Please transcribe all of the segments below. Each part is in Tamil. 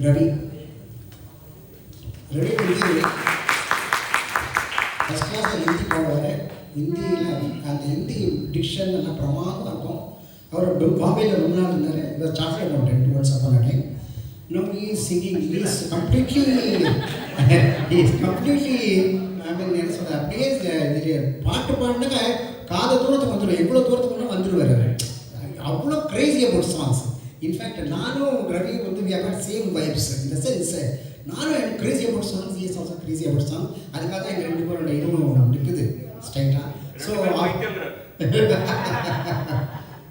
ரவி வந்து ஃபஸ்ட் கிளாஸில் ஹிந்தி போடுவார். ஹிந்தியில் அந்த ஹிந்தி டிக்ஷன் எல்லாம் பிரமாதமாக இருக்கும். அவர் பாம்பேயில் ரொம்ப நாள் இருந்தார். இவர் chartered accountant once upon a time. No, he is singing. He is completely I mean, என்ன சொல்ற, அப்படியே பாட்டு பாடினாக்க காதை தூரத்துக்கு வந்துடும். எவ்வளோ தூரத்துக்கு வந்துடுவார். அவ்வளோ கிரேசி அபவுட் சாங்ஸ். இன்ஃபேக்ட் நானும் ரவி வந்து we have got same vibes. இந்த சென்ஸ் நானும் எனக்கு crazy about songs, is also crazy about song. அதுக்காக தான் எங்கள் 2 பேரோட இதுவும் நிற்குது ஸ்ட்ரைட்டாக. ஸோ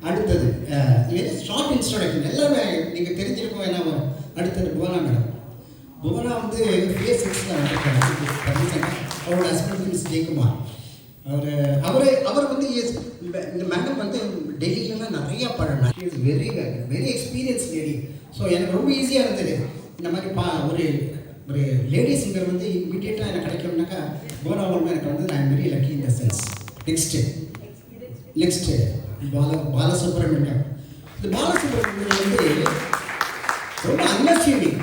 அடுத்தது ஷார்ட் இன்ஸ்ட்ரடக்ஷன் எல்லாமே நீங்கள் தெரிஞ்சிருக்கோம். என்ன அடுத்தது புவனா மேடம். புவனா வந்து ஃபேஸ் 6 வந்திருக்காங்க. அவரோட ஹஸ்பண்ட் மிஸ் ஜெயக்குமார். அவர் வந்து இந்த மேடம் வந்து டெல்லியிலலாம் நிறையா பாடினார். Is very very experience lady. So எனக்கு ரொம்ப ஈஸியாக இருந்தது. இந்த மாதிரி ஒரு லேடி சிங்கர் வந்து இமீடியட்டாக எனக்கு கிடைக்கணும்னாக்கா புவனா மூலமாக எனக்கு வந்து நான் very lucky in the sense. Next Balasubramaniam. இந்த பாலசுப்ரமணியம் வந்து ரொம்ப அண்டர்ஸ்டாண்டிங்.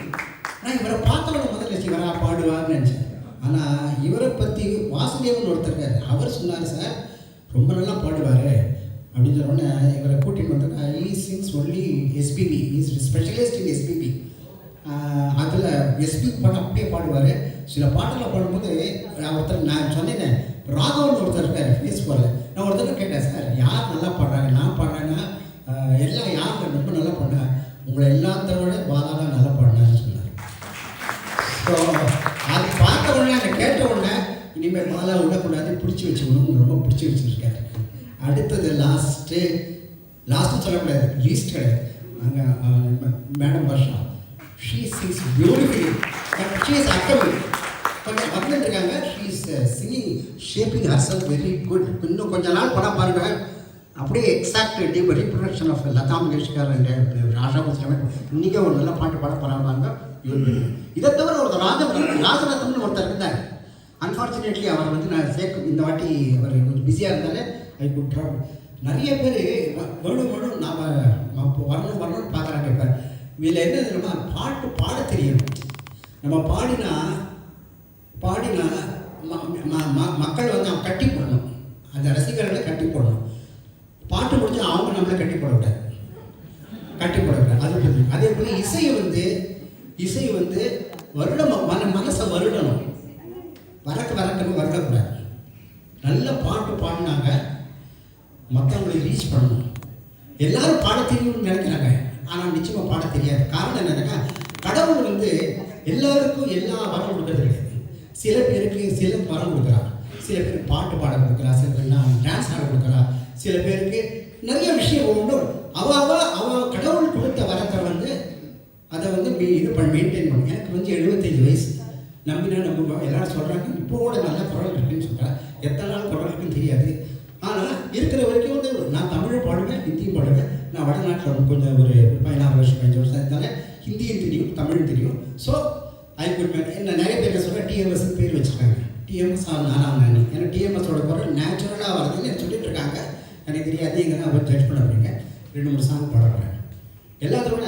நான் இவரை பார்த்தவங்க முதல்ல இவரா பாடுவார்னு நினச்சேன். ஆனால் இவரை பற்றி வாசுதேவன் ஒருத்தர் அவர் சொன்னார், சார் ரொம்ப நல்லா பாடுவார் அப்படின்னு சொன்னோடனே இவரை கூட்டிகிட்டு வந்தாங்க. He sings only SPB, is specialist in SPB. அதில் எஸ்பி பாடம் அப்படியே பாடுவார். சில பாடலில் பாடும்போது ஒருத்தர் நான் சொன்னேன், ராகவன் ஒருத்தர் இருக்கார் ஃபேஸ்புக்கில். நான் ஒருத்தர் கேட்டேன், சார் யார் நல்லா பாடுறாங்க? நான் பாடுறேன்னா எல்லாம் யார் ரொம்ப நல்லா பாடுறேன்? உங்களை எல்லாத்த விட பாலா தான் நல்லா பாடினான்னு சொன்னார். ஸோ அது பார்த்த உடனே அதை கேட்ட உடனே இனிமேல் பாலா விடக்கூடாது, பிடிச்சி வச்சுக்கணும். ரொம்ப பிடிச்சி வச்சுருக்காரு. அடுத்தது லாஸ்ட்டு சொல்லக்கூடாது, லீஸ்ட் கிடையாது. அங்கே madam Varsha, she sings beautifully but she is upcoming. கொஞ்சம் வந்துட்டுருக்காங்க. She is singing shaping herself very good. இன்னும் கொஞ்ச நாள் படம் பாருங்கள், அப்படியே exact reproduction of Lata Mangeshkar and Asha Bhosle. இன்றைக்கே ஒரு நல்ல பாட்டு பாட பாருங்க. இதை தவிர ஒரு ராஜரத்னம்னு ஒருத்தர் இருந்தார். அன்ஃபார்ச்சுனேட்லி அவர் வந்து நான் இந்த வாட்டி அவர் கொஞ்சம் பிஸியாக இருந்தாலே ஐ குட் ட்ராப். நிறைய பேர் வேணும் நாம் வரணும்னு பார்க்குறாங்க. இப்போ இதில் என்ன தெரியுமா, பாட்டு பாட தெரியும். நம்ம பாடினா மக்கள் வந்து அவன் கட்டி போடணும். அந்த ரசிகர்களை கட்டி போடணும். பாட்டு முடிச்சு அவங்க நம்மளை கட்டி போடக்கூடாது. அது அதே போல் இசை வந்து வருடம் மனசை வருடணும். வரக்கூடாது. நல்ல பாட்டு பாடினாங்க மற்றவங்களை ரீச் பண்ணணும். எல்லாரும் பாட தெரியும்னு நினைக்கிறாங்க, ஆனால் நிச்சயமாக பாட தெரியாது. காரணம் என்னன்னாக்கா, கடவுள் வந்து எல்லாருக்கும் எல்லா வரம் கொடுக்கறது கிடையாது. சில பேருக்கு சில வரம் கொடுக்குறா, சில பேருக்கு பாட்டு பாட கொடுக்குறா, சில பேர் டான்ஸ் ஆட கொடுக்குறா, சில பேருக்கு நிறைய விஷயம் ஒன்று. அவள் கடவுள் கொடுத்த வரத்தை வந்து அதை வந்து மெயின்டைன் பண்ணும். எனக்கு வந்து 75 வயசு. நம்பினா நம்புவோம். எல்லாரும் சொல்கிறாங்க இப்போ கூட நல்ல குரல் இருக்குன்னு சொல்கிறேன். எத்தனை நாள் குரல் இருக்குன்னு தெரியாது. ஆனால் இருக்கிற வரைக்கும் வந்து நான் தமிழும் பாடுவேன், ஹிந்தியும் பாடுவேன். நான் வடநாட்டில் கொஞ்சம் ஒரு 14 வருஷம் 15 வருஷம் இருந்தாலும் ஹிந்தியும் தெரியும், தமிழும் தெரியும். ஸோ என்ன நிறைய பேர் சொல்கிறேன், டிஎம்எஸ்ன்னு பேர் வச்சுருக்காங்க. டிஎம்எஸ் நானாங்க. ஏன்னா டிஎம்எஸோட குரல் நேச்சுரலாக வருதுன்னு எனக்கு சொல்லிட்டு இருக்காங்க. எனக்கு தெரியாது, எங்கன்னா அவர் ஜட்ஜ் பண்ண அப்படிங்க. 2-3 சாங் பாடுறேன். எல்லாத்தோட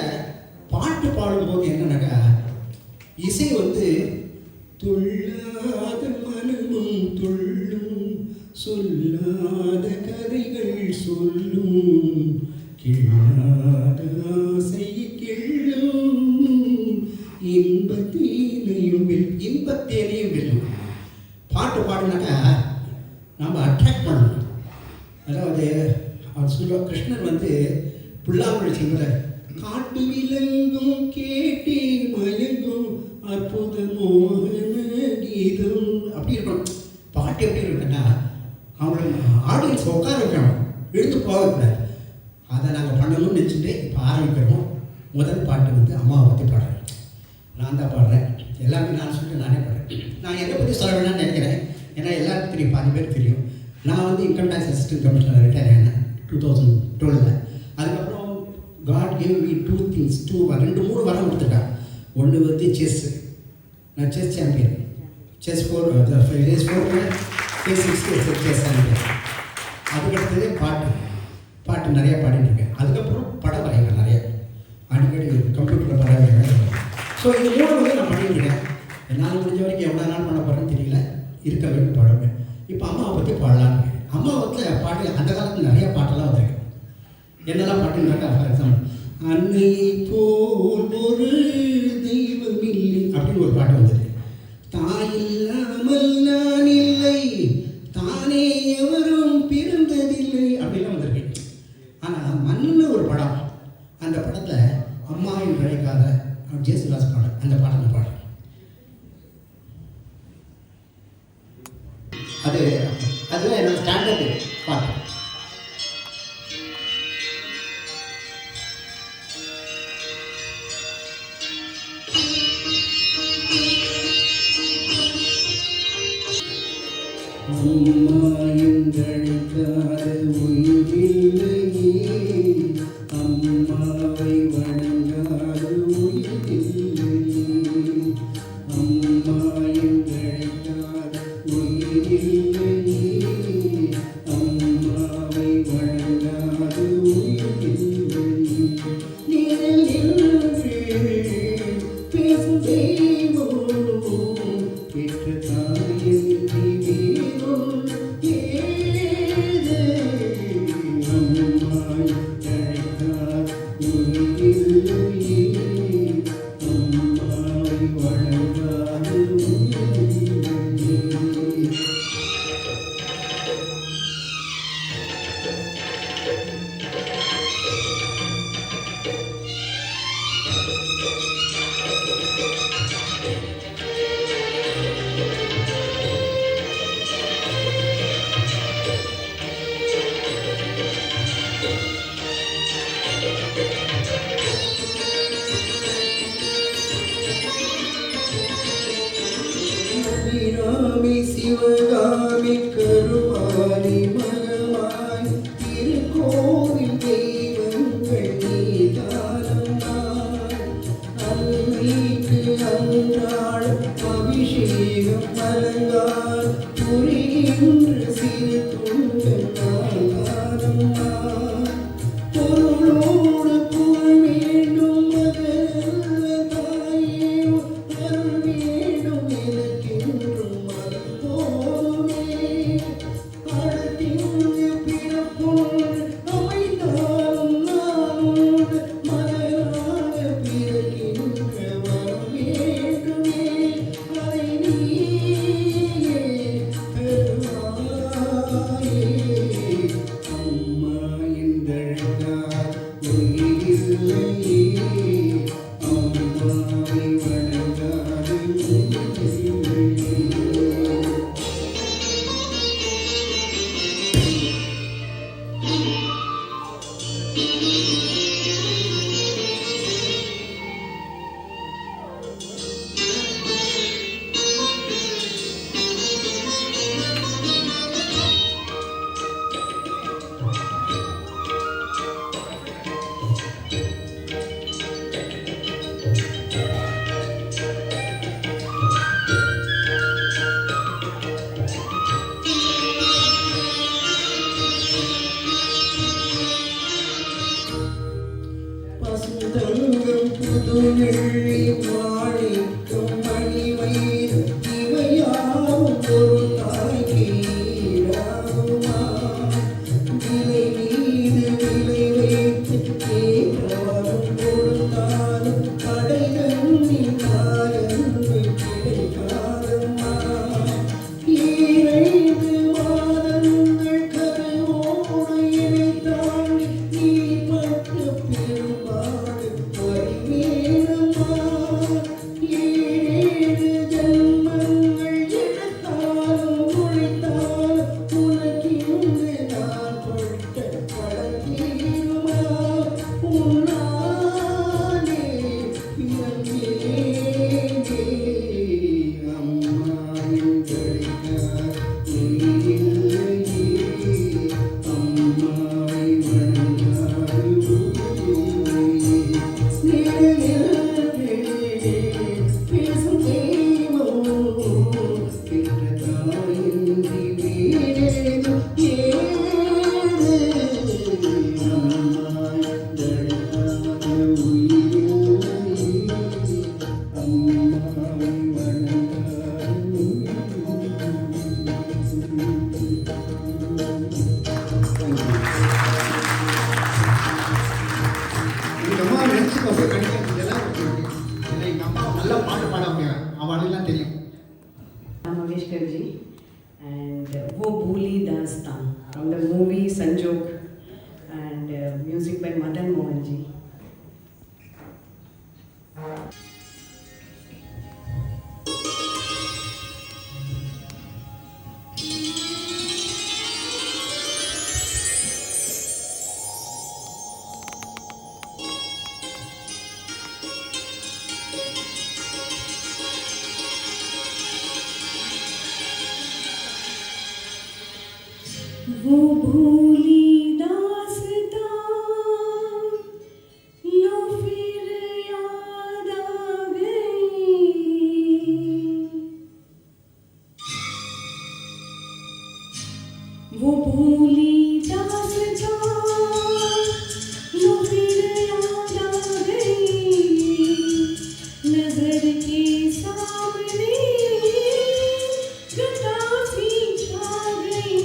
பாட்டு பாடும்போது என்னன்னாக்கா, இசை வந்து துள்ளாத மனமும் துள்ளும், சொல்லாத கதைகள் சொல்லும், கிள்ளாத ஆசை கிள்ளும், இன்பத்தேனையும் வெல்லும். பாட்டு பாடுனாக்கா நம்ம அட்ராக்ட் பண்ணணும். அதாவது அவர் சொல்லுவார், கிருஷ்ணர் வந்து புல்லாங்குழல் செய்கிற காட்டு விலங்கும் கேட்டே மயங்கும் அற்புத மோகன கீதம் அப்படி இருக்கணும். பாட்டு எப்படி இருக்குன்னா, அவங்கள ஆடியன்ஸ் உட்கார வைக்கணும், எடுத்து போகக்கூடாது. அதை நாங்கள் பண்ணணும்னு நினச்சிட்டு இப்போ ஆரம்பிக்கிறோம். முதல் பாட்டு வந்து அம்மாவை பற்றி பாடுறேன். நான் தான் பாடுறேன். எல்லாமே நான் சொல்லிட்டு நானே பாடுறேன். நான் என்னை பற்றி சொல்ல வேணாம்னு நினைக்கிறேன். ஏன்னா எல்லாருக்கும் தெரியும், 10 பேர் தெரியும். நான் வந்து income tax assistant commissioner retire ஆனேன் 2012. அதுக்கப்புறம் காட் கேவ் மீ 2 things, 2-3 வரம் கொடுத்துட்டான். ஒன்று வந்து செஸ்ஸு. நான் chess champion. Chess 4 race 4 chess 6 chess champion. அதுக்கடுத்தது பாட்டு நிறையா பாடிட்டுருக்கேன். அதுக்கப்புறம் படம் வரைவேன் நிறைய. அடிக்கடி கம்ப்யூட்டரில் படம் வரைவேன். ஸோ இது 3 வந்து நான் பண்ணியிருக்கேன். என்னால் முடிஞ்ச வரைக்கும் எவ்வளோ நாள் பண்ண போகிறேன்னு தெரியல. இருக்க வரைக்கும் பாடுவேன். இப்போ அம்மாவை பற்றி பாடலான்னு. அம்மாவத்தில் பாட்டு அந்த காலத்தில் நிறைய பாட்டெல்லாம் வந்திருக்கு. என்னெல்லாம் பாட்டுன்னாக்கா, ஃபார் எக்ஸாம்பிள், அன்னை போல் ஒரு தெய்வம் இல்லை அப்படின்னு ஒரு பாட்டு வந்தது. தாய் இல்லாமல் நான் இல்லை, தானே எவரும் பிறந்ததில்லை அப்படிலாம் வந்திருக்கு. ஆனால் மண்ணு ஒரு படம், அந்த படத்தில் அம்மா என்று அழைக்காத ஜேசுதாஸ் பாடல், அந்த பாடல் பாடல் அதுதான் என்னோட ஸ்டாண்டர்டு பாட்டு. அம்மாயங்களுக்காக உயிரில்லையே, அம்மாவை வணங்காத உயிரில்லையே, அம்மாயங்களுக்காக உயிரில்லையே, அம்மாவை வணங்காத உயிரில்லையே, நிழலின்றி பேசும் தெய்வம் பெற்ற தாயின் சிவகாமி கருமாரி மகமாய் திருக்கோவில் தெய்வங்கள் நீதானமாய், அன்னைக்கு அன்றாட அபிஷேகம் அலங்கார் புரிகின்ற சிறு துண்டல் நாதானமாய், பொருளோடு புகழ் வேண்டும் மகனல்ல தாயே, அருள் வேண்டும் எனக்கென்றும் எங்கள் அம்மா நினச்சிக்கோ கிடைக்கிறதுலாம் இல்லை எங்கள் அம்மா நல்லா பாட்டு பாட முடியாது அவளுக்கெல்லாம் தெரியும். Mangeshkar ji and वो भूली दास्तान from the movie Sanjog and music by Madan Mohan ji. वो भूली दास्तां लो फिर याद आ गई, वो भूली दास्तां लो फिर याद आ गई, नजर के सामने घटा सी छा गई,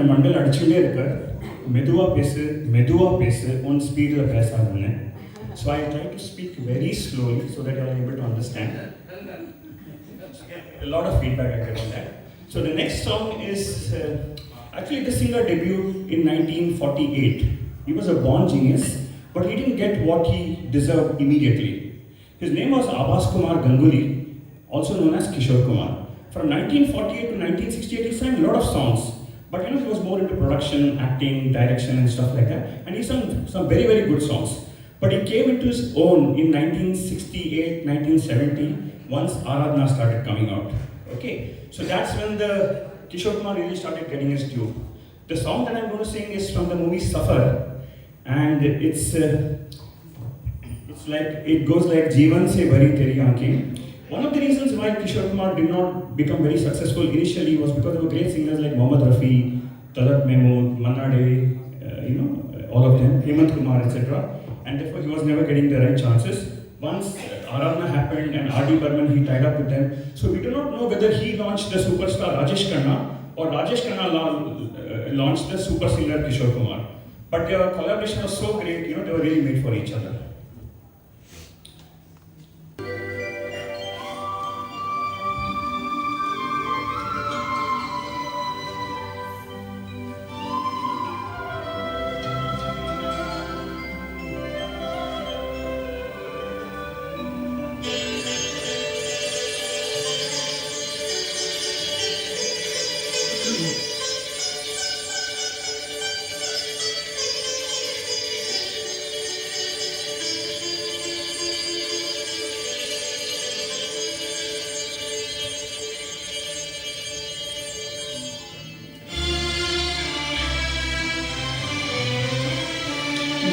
என் மண்டல் அடிச்சுட்டே இருக்கார், மெதுவாக பேசு உன் ஸ்பீடில் பேசாதுன்னு. So I try to speak very slowly so that you are able to understand. A lot of feedback I get on that. So the next song is actually the singer debuted in 1948. He was a born genius, but he didn't get what he deserved immediately. His name was Abbas Kumar Ganguly, also known as Kishore Kumar. From 1948 to 1968, he sang a lot of songs, but he was more into production, acting, direction, and stuff like that. And he sang some very, very good songs. But he came into his own in 1968, 1970, once Aradhna started coming out. Okay, so that's when the Kishore Kumar really started getting his due. The song that I'm going to sing is from the movie Safar, and it's like, it goes like Jeevan se bhari teri aankhein. One of the reasons why Kishore Kumar did not become very successful initially was because there were great singers like Mohammad Rafi, Talat Mahmood, Manna Dey, all of them, Hemant Kumar, etc. And therefore he was never getting the right chances. Once Aradhna happened and R.D. Burman, he tied up with them. So we do not know whether he launched the superstar Rajesh Khanna or Rajesh Khanna launched the super singer Kishore Kumar. But their collaboration was so great, they were really made for each other.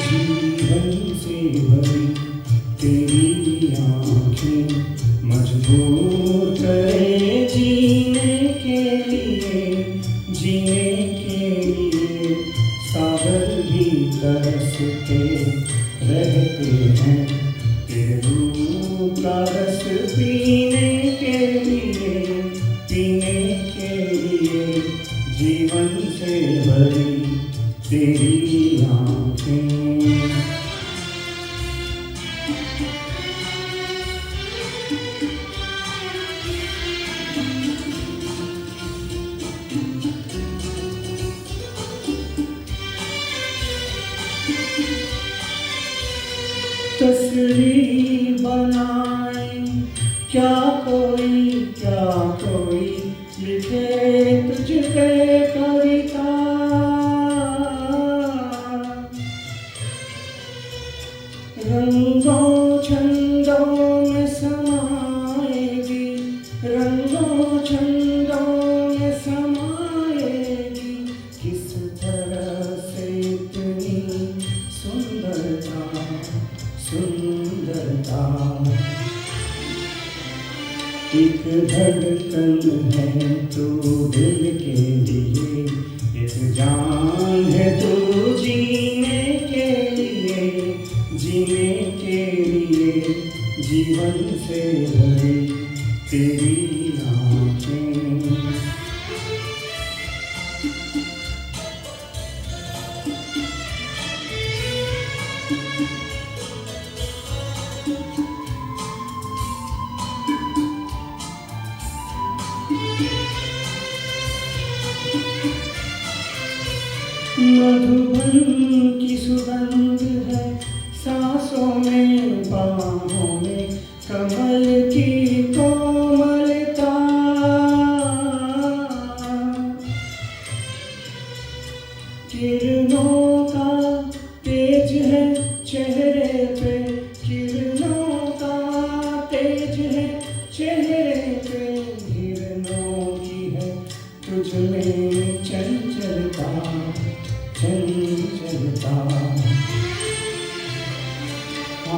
जीवन से भरी तेरी आँखें मजबूर करे जीने के लिए सागर भी तरसते रहते हैं तेरे रूप का रस पीने के लिए जीवन से भरी तेरी आँखें। तस्वीर बनाए क्या कोई लिखे तुझ पे कविता रंगों छंदों में समाएगी किस तरह से इतनी सुंदरता एक धड़कन है तू दिल के लिए एक जान है तू जीने के लिए जीवन से भरी तेरी आँखें। मधुबन की सुगंध है सांसों में बाहों में कमल की कोमलता किरणों का तेज है चेहरे पे हिरणों की है तुझ में चंचलता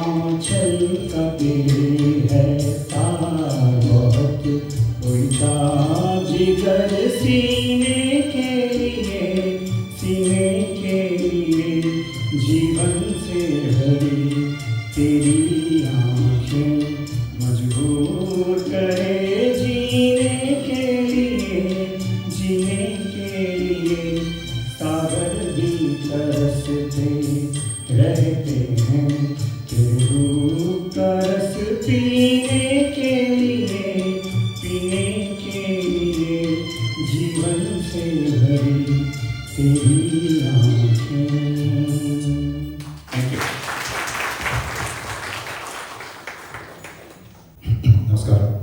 आँचल का दिल है तार बहुत उल्टा जिगर सीने के लिए जीवन से भरी तेरी आँखें मजबूर करे जीने के लिए रस पीने के लिए जीवन से भरी तेरी आँखें. Thank you. நமஸ்காரம்.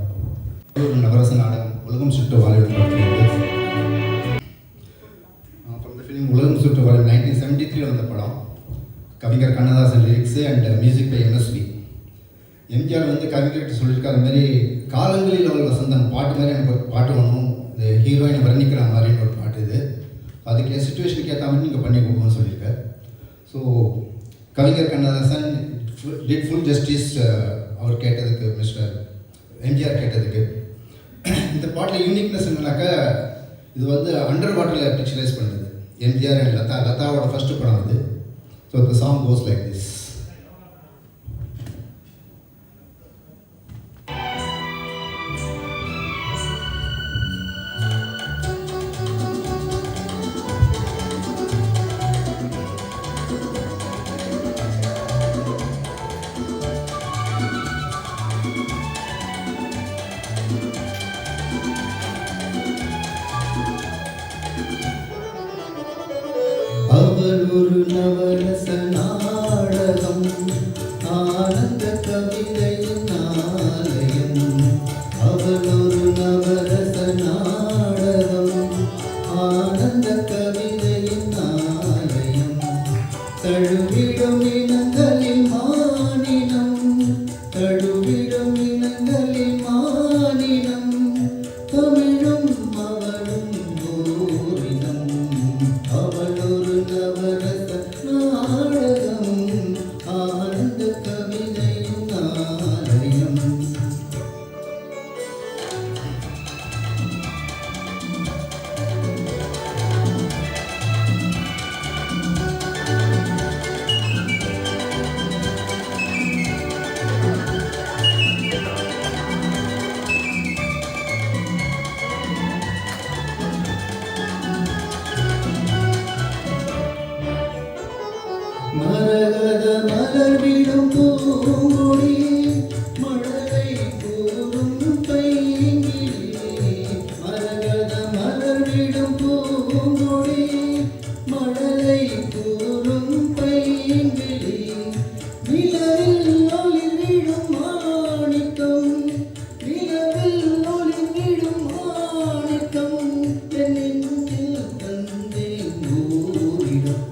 ஒரு நவரச நாடகம் உலகம் சுற்று வாலிபன் படத்திலிருந்து ஃப்ரம் த ஃபிலிம் உலகம் சுற்று வாலிபன் 1973 வந்த படம். கவிஞர் Kannadasan lyrics and music by MSV. MGR வந்து கவிஞர்கிட்ட சொல்லியிருக்காரு மாதிரி காலங்களில் அவள் வசந்தம் பாட்டு மாதிரி எனக்கு ஒரு பாட்டு வேணும், இந்த ஹீரோயினை வர்ணிக்கிற மாதிரின்னு ஒரு பாட்டு இது. அதுக்கு சுச்சுவேஷனுக்கு ஏற்ற மாதிரி நீங்கள் பண்ணி கொடுக்கணும்னு சொல்லியிருக்கார். ஸோ கவிஞர் கண்ணதாசன் டிட் ஃபுல் ஜஸ்டிஸ் அவர் கேட்டதுக்கு, மிஸ்டர் எம்ஜிஆர் கேட்டதுக்கு. இந்த பாட்டில் யூனிக்னஸ் என்னன்னாக்கா இது வந்து அண்டர் வாட்டரில் பிக்சரைஸ் பண்ணுறது. எம்ஜிஆர் அண்ட் லதாவோட ஃபஸ்ட்டு படம் அது. So the song cos like this. அவள் ஒரு நவரச நாடகம், ஆனந்த கவிதையின் ஆலயம். அவள் ஒரு நவரச நாடகம், ஆனந்த கவிதையின் ஆலயம். தழுவிடும் இனங்களின் மானினம், தழுவிடும் இனங்களின் மானினம். தமிழும் அவளும் ஓரினம். அவள் ஒரு நவரச நாடகம், ஆனந்த கவிதையின் ஆலயம். மரகத மலர்விடும் பூங்கொடி, மழலை கூறும் பைங்கிளி. மரகத மலர்விடும் பூங்கொடி, மழலை கூறும் பைங்கிளி. நிலவில் ஒளிவிடும் மாணிக்கம், நிலவில் ஒளிவிடும் மாணிக்கம். என் நெஞ்சில் தந்தேன் ஓரிடம்.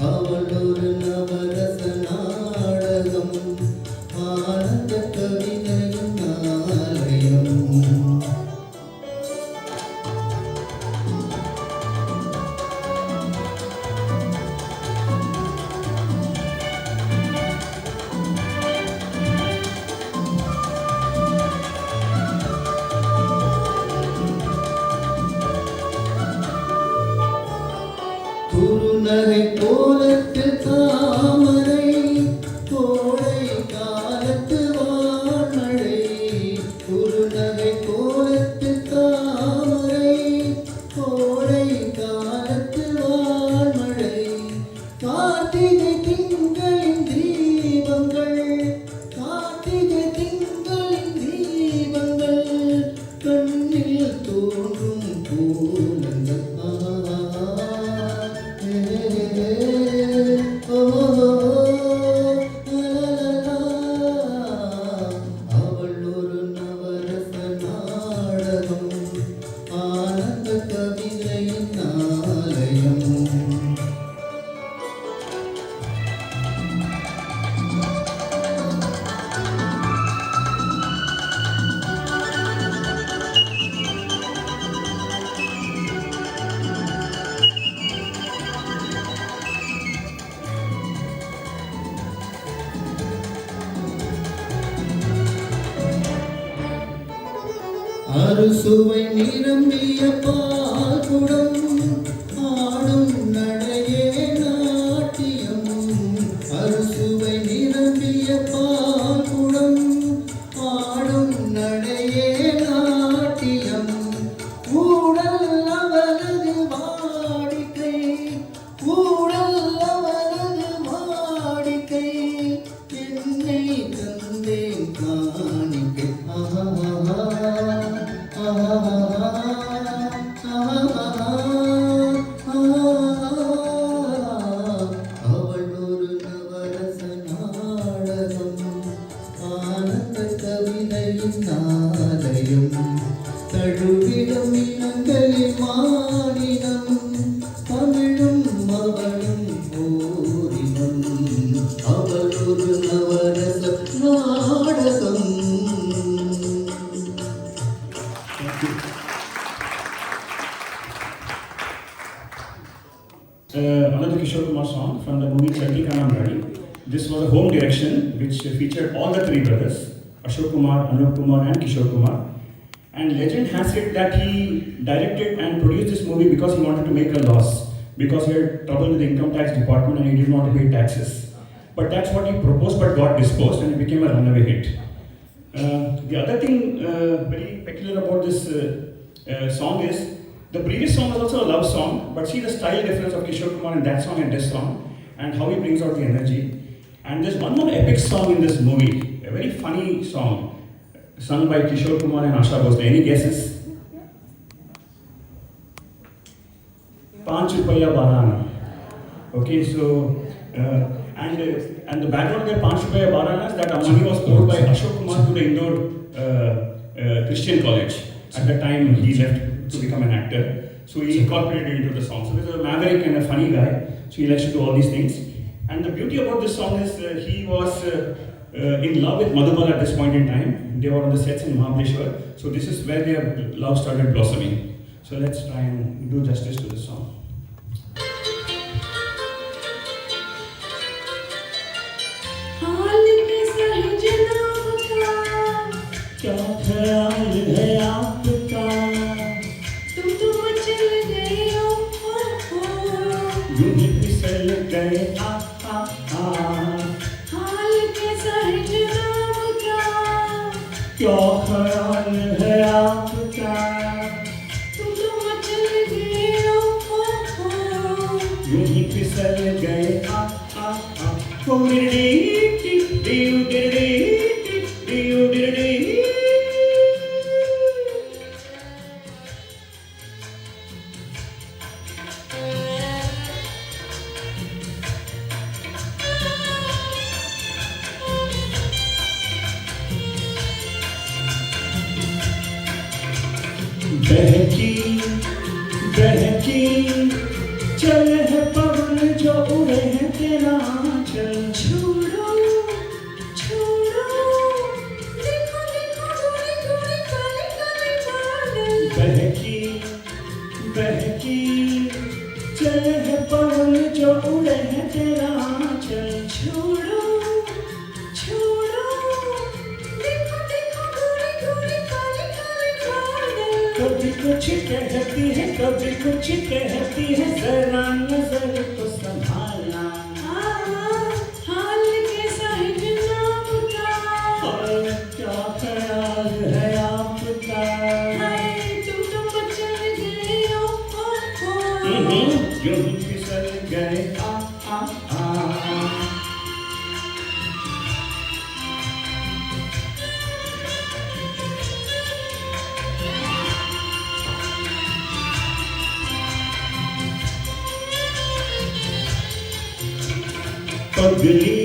அவள் ஒரு நவரச நாடகம், ஆனந்த கவிதையின் ஆலயம். குறுநகை கோலத்தில் தாமரை, கோடை காலத்து வான்மழை. குறுநகை கோலத்தில் தாமரை, கோடை காலத்து வான்மழை. கார்த்திகை திங்களின் தீபங்கள், கார்த்திகை திங்களின் தீபங்கள். கண்ணில் தோன்றும் கோலங்கள். அவள் ஒரு நவரச நாடகம், ஆனந்த கவிதையின் ஆலயம். அறுசுவை நிரம்பிய பால்குடம், ஆடும் நடையே நாட்டியம். அறுசுவை நிரம்பிய பால்குடம், ஆடும் நடையே நாட்டியம். ஊடல் அவளது another Kishore Kumar song from the movie Chalti Ka Naam Gaadi. This was a home direction which featured all the three brothers, Ashok Kumar, Anup Kumar and Kishore Kumar. And legend has it that he directed and produced this movie because he wanted to make a loss, because he had trouble with the income tax department and he didn't want to pay taxes. But that's what he proposed but got disposed and it became a runaway hit. The other thing very peculiar about this song is the previous song was also a love song, but see the style difference of Kishore Kumar in that song and this song and how he brings out the energy. And there's one more epic song in this movie, a very funny song sung by Kishore Kumar and Asha Bhosle. Any guesses? Panch Rupaya Banana. Okay, so and the background of the Panch Rupaya Banana is that money was owed by Ashok Kumar to the Indore Christian College. At the time he left to become an actor, so he incorporated it into the song. So he's a maverick and a funny guy, so he likes to do all these things. And the beauty about this song is he was in love with Madhubala at this point in time. They were on the sets in Mahabaleshwar, so this is where their love started blossoming. So let's try and do justice to this song. क्या ख्याल है आपका, तुम तो मचल गए हो, यूं ही फिसल गए आ हाल कैसा है जनाब का, क्या ख्याल है आपका, तुम तो मचल गए हो, यूं ही फिसल गए आ ओ मेरे बहकी चल है पवन जो उड़े हैं तेरा चल, छोड़ो छोड़ो, देखो देखो गोरे गोरे काले काले बादल, बहकी चल है पवन जो उड़े हैं तेरा चल, छोड़ो छोड़ो, देखो देखो गोरे गोरे काले काले बादल, कभी कुछ कहती है कभी कुछ कहती है, जरा नजर को संभालना, हाल कैसा है जनाब का, और क्या ख्याल है आपका, हाय तुम तो मचल गए हो, यूं ही फिसल गए आ पगली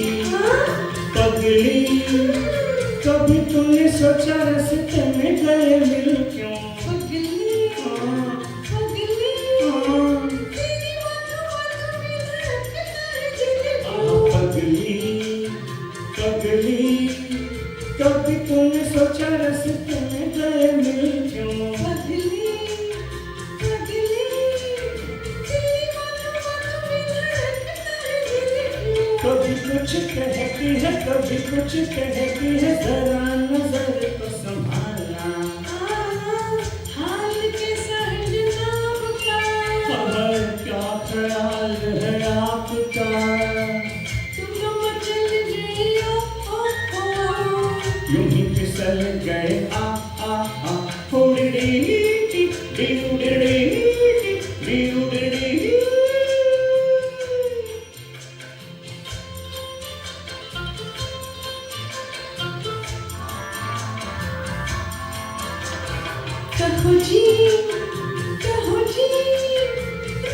पगली, कभी तुमने सोचा रास्ते में गए मिल क्यों, पगली पगली, तेरी बातों में धड़कता दिल, पगली पगली, कभी तुमने सोचा रास्ते में गए मिल क्यों, पगली पगली, तेरी बातों में धड़कता दिल, कभी कुछ कहती है कभी कुछ कहती है, जरा नजर को संभालना, हाल कैसा है जनाब का, खबर क्या ख्याल है आपका, तुम तो मचल गए हो, यूं ही फिसल गए आ हो डी डी डी डी कहो जी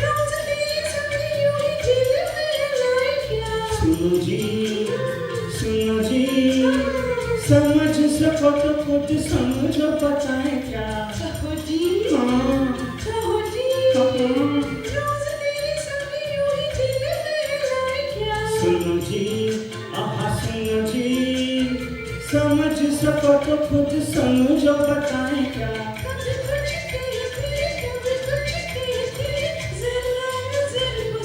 रोज तेरी सुनी यूं ही दिल में लाए क्या, सुनो जी समझ सको तो कुछ समझो बताएं क्या, कहो जी रोज तेरी सुनी यूं ही दिल में लाए क्या, सुनो जी आहा सुनो जी, समझ सको तो खुद समझो बताएं क्या, कभी कुछ कहती जरा नजर को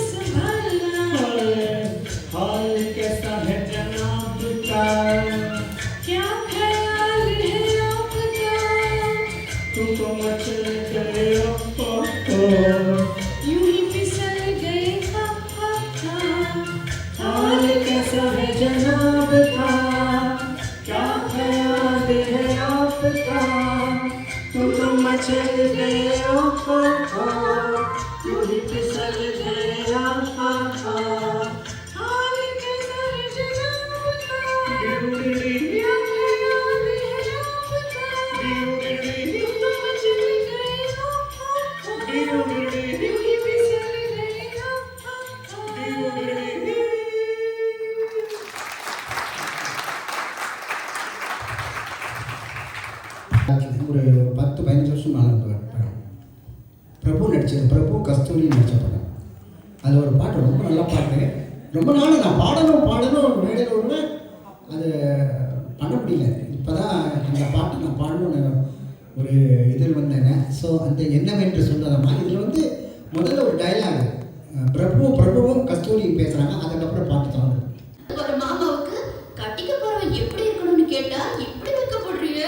ஒரு 10-15 வருஷம் நான் படம் பிரபு நடித்தது, பிரபு கஸ்தூரி நடித்த படம். அதில் ஒரு பாட்டு ரொம்ப நல்ல பாட்டு. ரொம்ப நாள் நான் பாடணும் மேடையில் வருவேன், அது பண்ண முடியல. இப்போ தான் அந்த பாட்டு நான் பாடணும்னு ஒரு இதில் வந்தேங்க. ஸோ அந்த என்னவென்று சொன்னதம்மா இதில் வந்து முதல்ல ஒரு டைலாக் பிரபுவும் கஸ்தூரியும் பேசுகிறாங்க, அதுக்கப்புறம் பாட்டு தான் வருது. ஒரு மாமாவுக்கு கட்டிக்க போறவன் எப்படி இருக்கணும்னு கேட்டா இப்படி வைக்கப்படுறிய?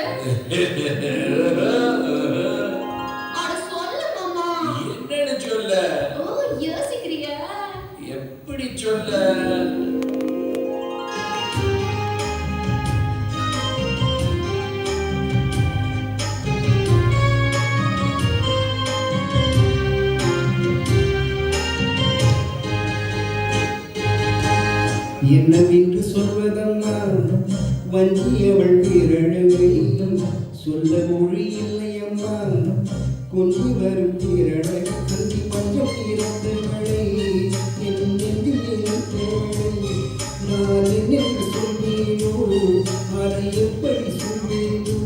அட சொல்ல மாமா. என்னன்னு சொல்ல? ஓ யோசிக்கிறியா? எப்படி சொல்ல? என்னவென்று சொல்வதம்மா வஞ்சியவள் வீரழகை, சொல்ல மொழி இல்லையம்மா கொஞ்சி வரும் வீரழகை, கஞ்சி பஞ்சம் இறந்தவளை என் நெஞ்சில் இறந்தவளை நான் என்னென்று சொல்வேனோ, அதை எப்படி சொல்வேனோ,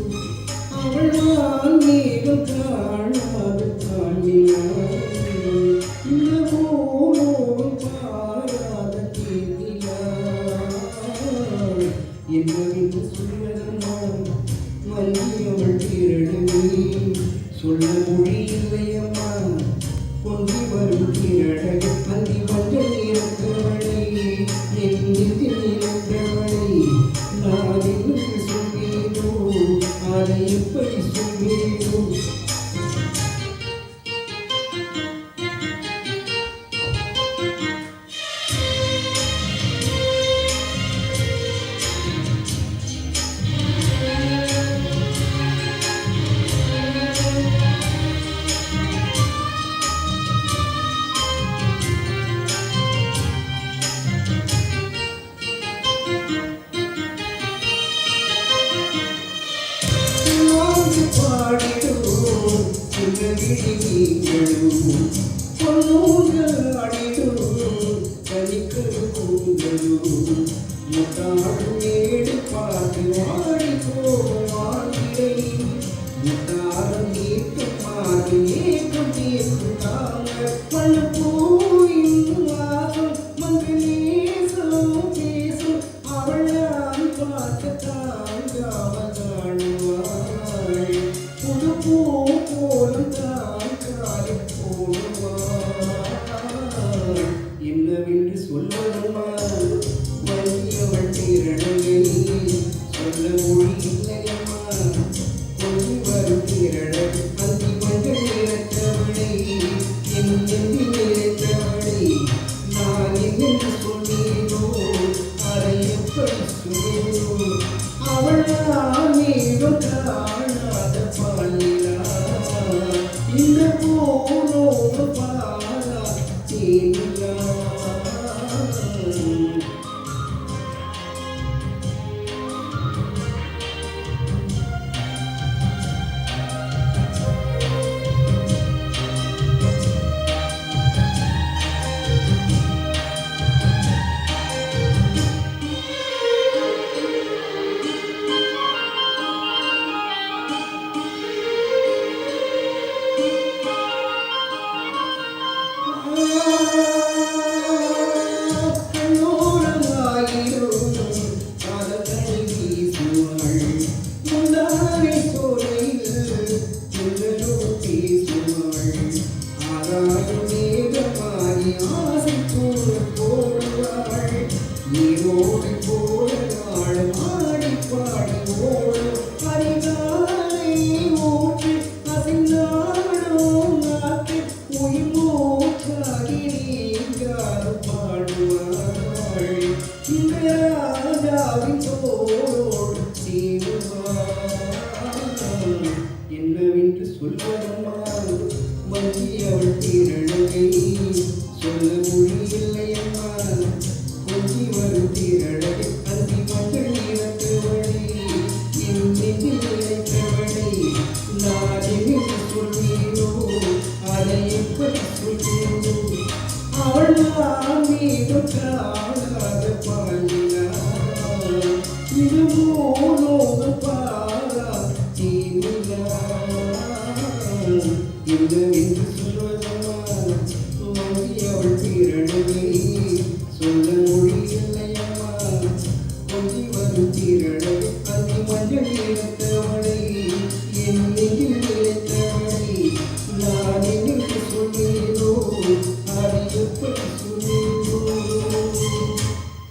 அவள் நான் மேகம் காணாத காண்பினாள் என்னவென்று சொல்வதம்மா வஞ்சியவள் வீரழகை, சொல்ல மொழி இல்லையம்மா பொங்கி வரும் வீரழகை, அந்தி மஞ்சள் இறந்தவளை என் நெஞ்சில் இறந்தவளை நான் என்னென்று சொல்வேனோ, அதை எப்படி சொல்வேனோ. பாடிடும் பொன்னூஞ்சலாடிடும் கனிக்கருங்கலும் முட்டாடு பாட்டு ஆடி போவாங்கிரை முட்டாரம் நீட்டும் மாறு ஏக்கம் தீர்க்கும் தாங்கள் பள்ளு போயின் வாசம் மங்கு நேசம் பேசும் அவள் நான் பார்க்க தாங்காமல் காணுவாள் புது பூ போலும் தான் காலை போடுவாள். என்னவென்று சொல்வதம்மா வலியவள் திரளை, சொல்ல மொழி இல்லையம்மா கொஞ்சி வரும் திரளை, அந்தி மஞ்சள் நிறத்தவளை என் நெஞ்சில் நிறைந்தவளை நான் என்னென்று சொன்னேனோ, அதை எப்படி சொல்வேனோ, அவள் மேகம் காணாத பாலிலா இந்த போனோடு பாலா தேனிலா. உயிர் மூச்சாகிறே சொல்ல மொழி இல்லையம்மா கொஞ்சி வரும் தீரழகி அந்தி மஞ்சள் நிறத்து வழி என் நெஞ்சில் நிலைத்தவளை நான் என்று சொல்வீரோ அதை எப்படி சொல்வீரோ அவள் மீது காணாத பாயினா இது போலோடு பாரா தீவிரா என்று சொல்வதம்மா அவள் தீரழகை சொல்ல மொழி இல்லையம்மா கொஞ்சி வரும் தீரழகை அந்தி மஞ்சள் நிறத்தவளை என் நெஞ்சில் நிலைத்தவளை நான் என்று சொல்வீரோ அதை எப்படி சொல்வீரோ.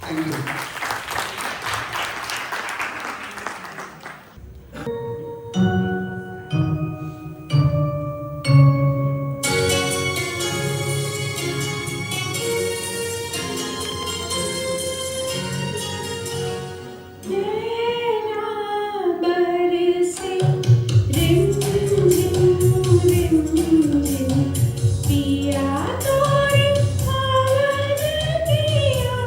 Thank you. नैना बरसे रिमझिम रिमझिम पिया तोरे पावन किया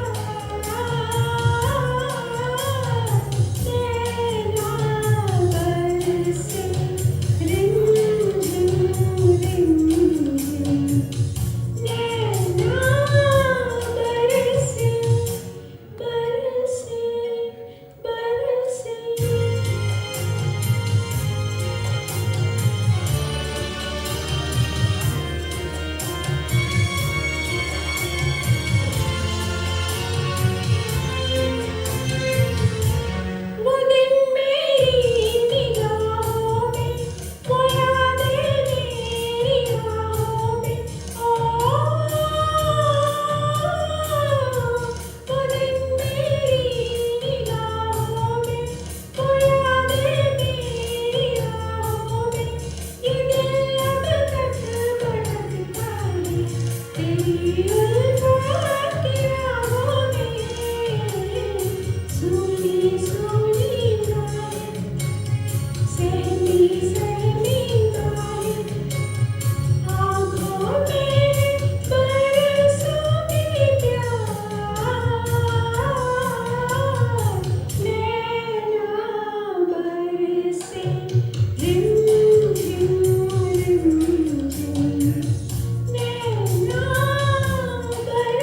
नैना बरसे रिमझिम रिमझिम नैना बरसे बरसे बरसे वो दिन मेरी निगाहों में वो यादें मेरी आहों में वो दिन मेरी निगाहों में वो यादें मेरी आहों में ये दिल अब तक भटकता है तेरी उल्फत की राहों में सोनी सोनी राहें सहमी सहमी बाहें आँखों में बरसों में प्यार नैना बरसे रिमझिम रिमझिम नैना बरसे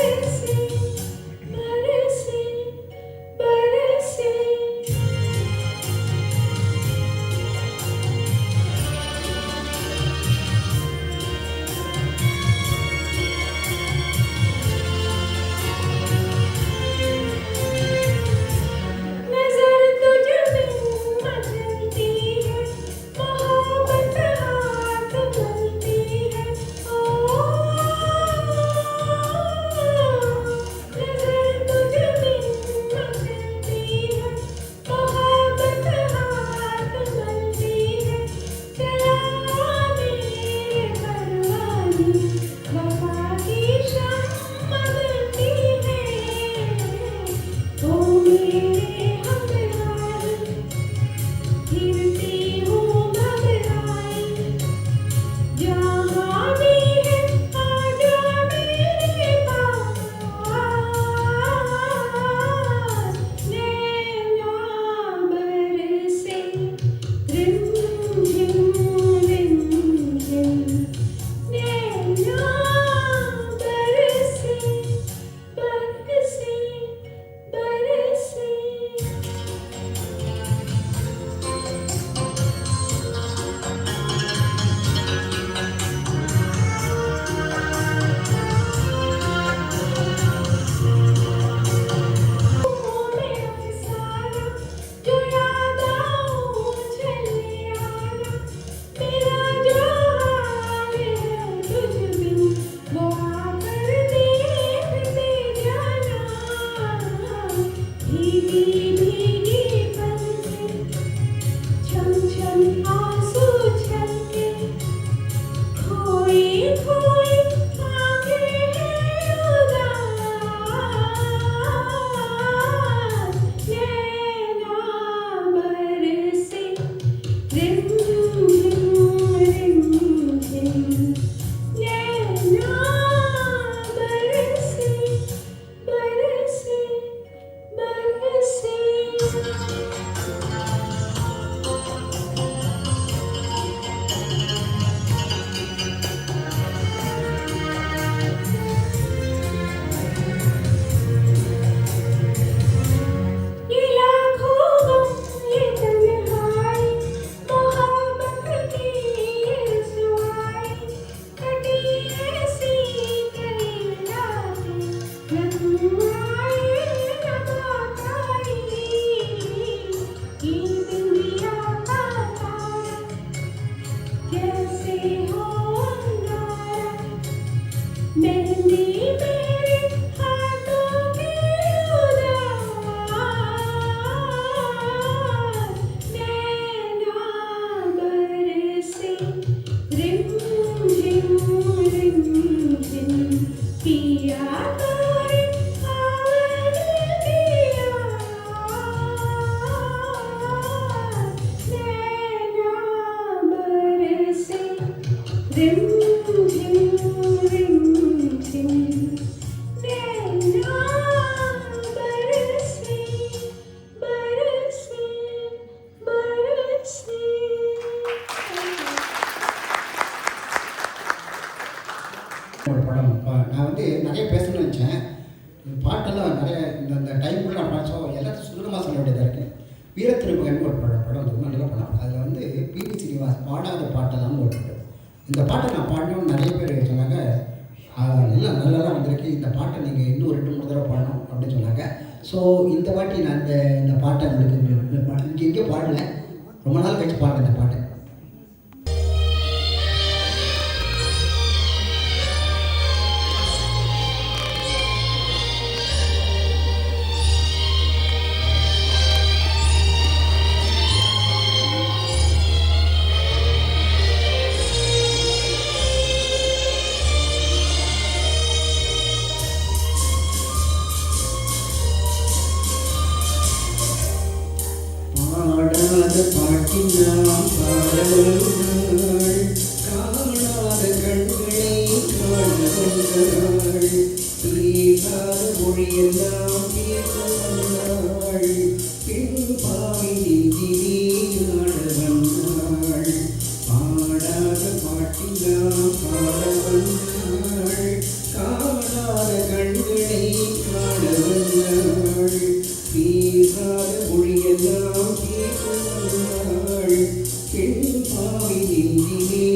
पिया तारे आवन दिया नैना बरसे रिम झिम नैना बरसे बरसे बरसे ஒரு படம் நான் வந்து நிறைய பேசணும்னு நினச்சேன். பாட்டெல்லாம் நிறைய இந்த டைமுக்குள்ள நான் பார்த்தோம் எல்லாத்தையும் சுருக்கமாக சொல்ல வேண்டியதாக இருக்குது. வீரத்திருமகன் ஒரு படம் வந்து ரொம்ப நல்ல படம். அதில் வந்து பிவி ஸ்ரீனிவாஸ் பாடாத பாட்டெல்லாம் ஒரு படம். இந்த பாட்டை நான் பாடணும்னு நிறைய பேர் சொன்னாங்க. எல்லாம் நல்லா வந்திருக்கு, இந்த பாட்டை நீங்கள் இன்னும் 2-3 தடவை பாடணும் அப்படின்னு சொன்னாங்க. ஸோ இந்த வாட்டி நான் இந்த பாட்டை உங்களுக்கு எங்கேயும் பாடல, ரொம்ப நாள் கழிச்சு பாடுறேன் இந்த பாட்டை. பாடாத பாட்டினாம் பாடவந்தாள், காணாத கண்களை காணவந்தாள், பேசாத மொழியெல்லாம் பேச வந்தாள், பெண் பாவி நெஞ்சிலே ஆட வந்தாள். பாடாத பாட்டினாம் பாடவந்தாள், காணாத கண்களை காண வந்தாள், பேசாத மொழியெல்லாம் கேட்க வந்தாள், பெண் பாவி நெஞ்சிலே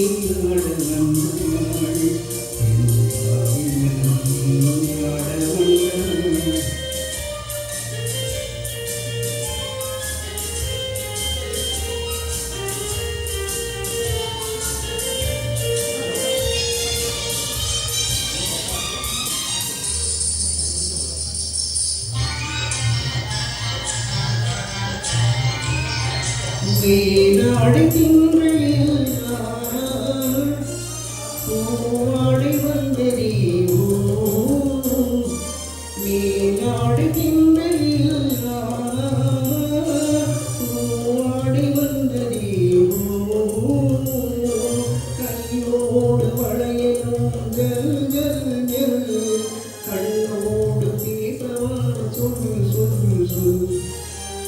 ஆட வந்தாள், பெண் பாவி நெஞ்சிலே ஆட வந்தாள். வேலாடுகின்ற பூவாடை வந்ததே மேலாடுகின்ற பூவாடை வந்ததே கையோடு வளையலும் கண்ணோடு பேசவா சொல்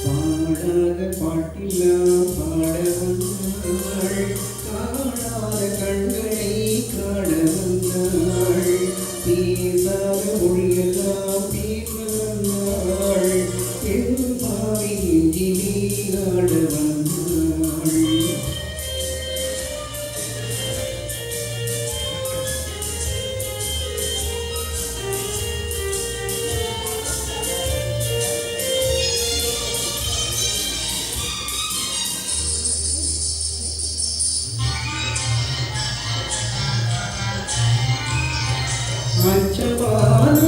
பாடாத பாட்டில்லாம் பாட வந்தாள், காணாத கண்களை காண வந்தாள், பேசாத மொழியெல்லாம் பேச வந்தாள், பெண் பாவி நெஞ்சிலே ஆட வந்தாள்.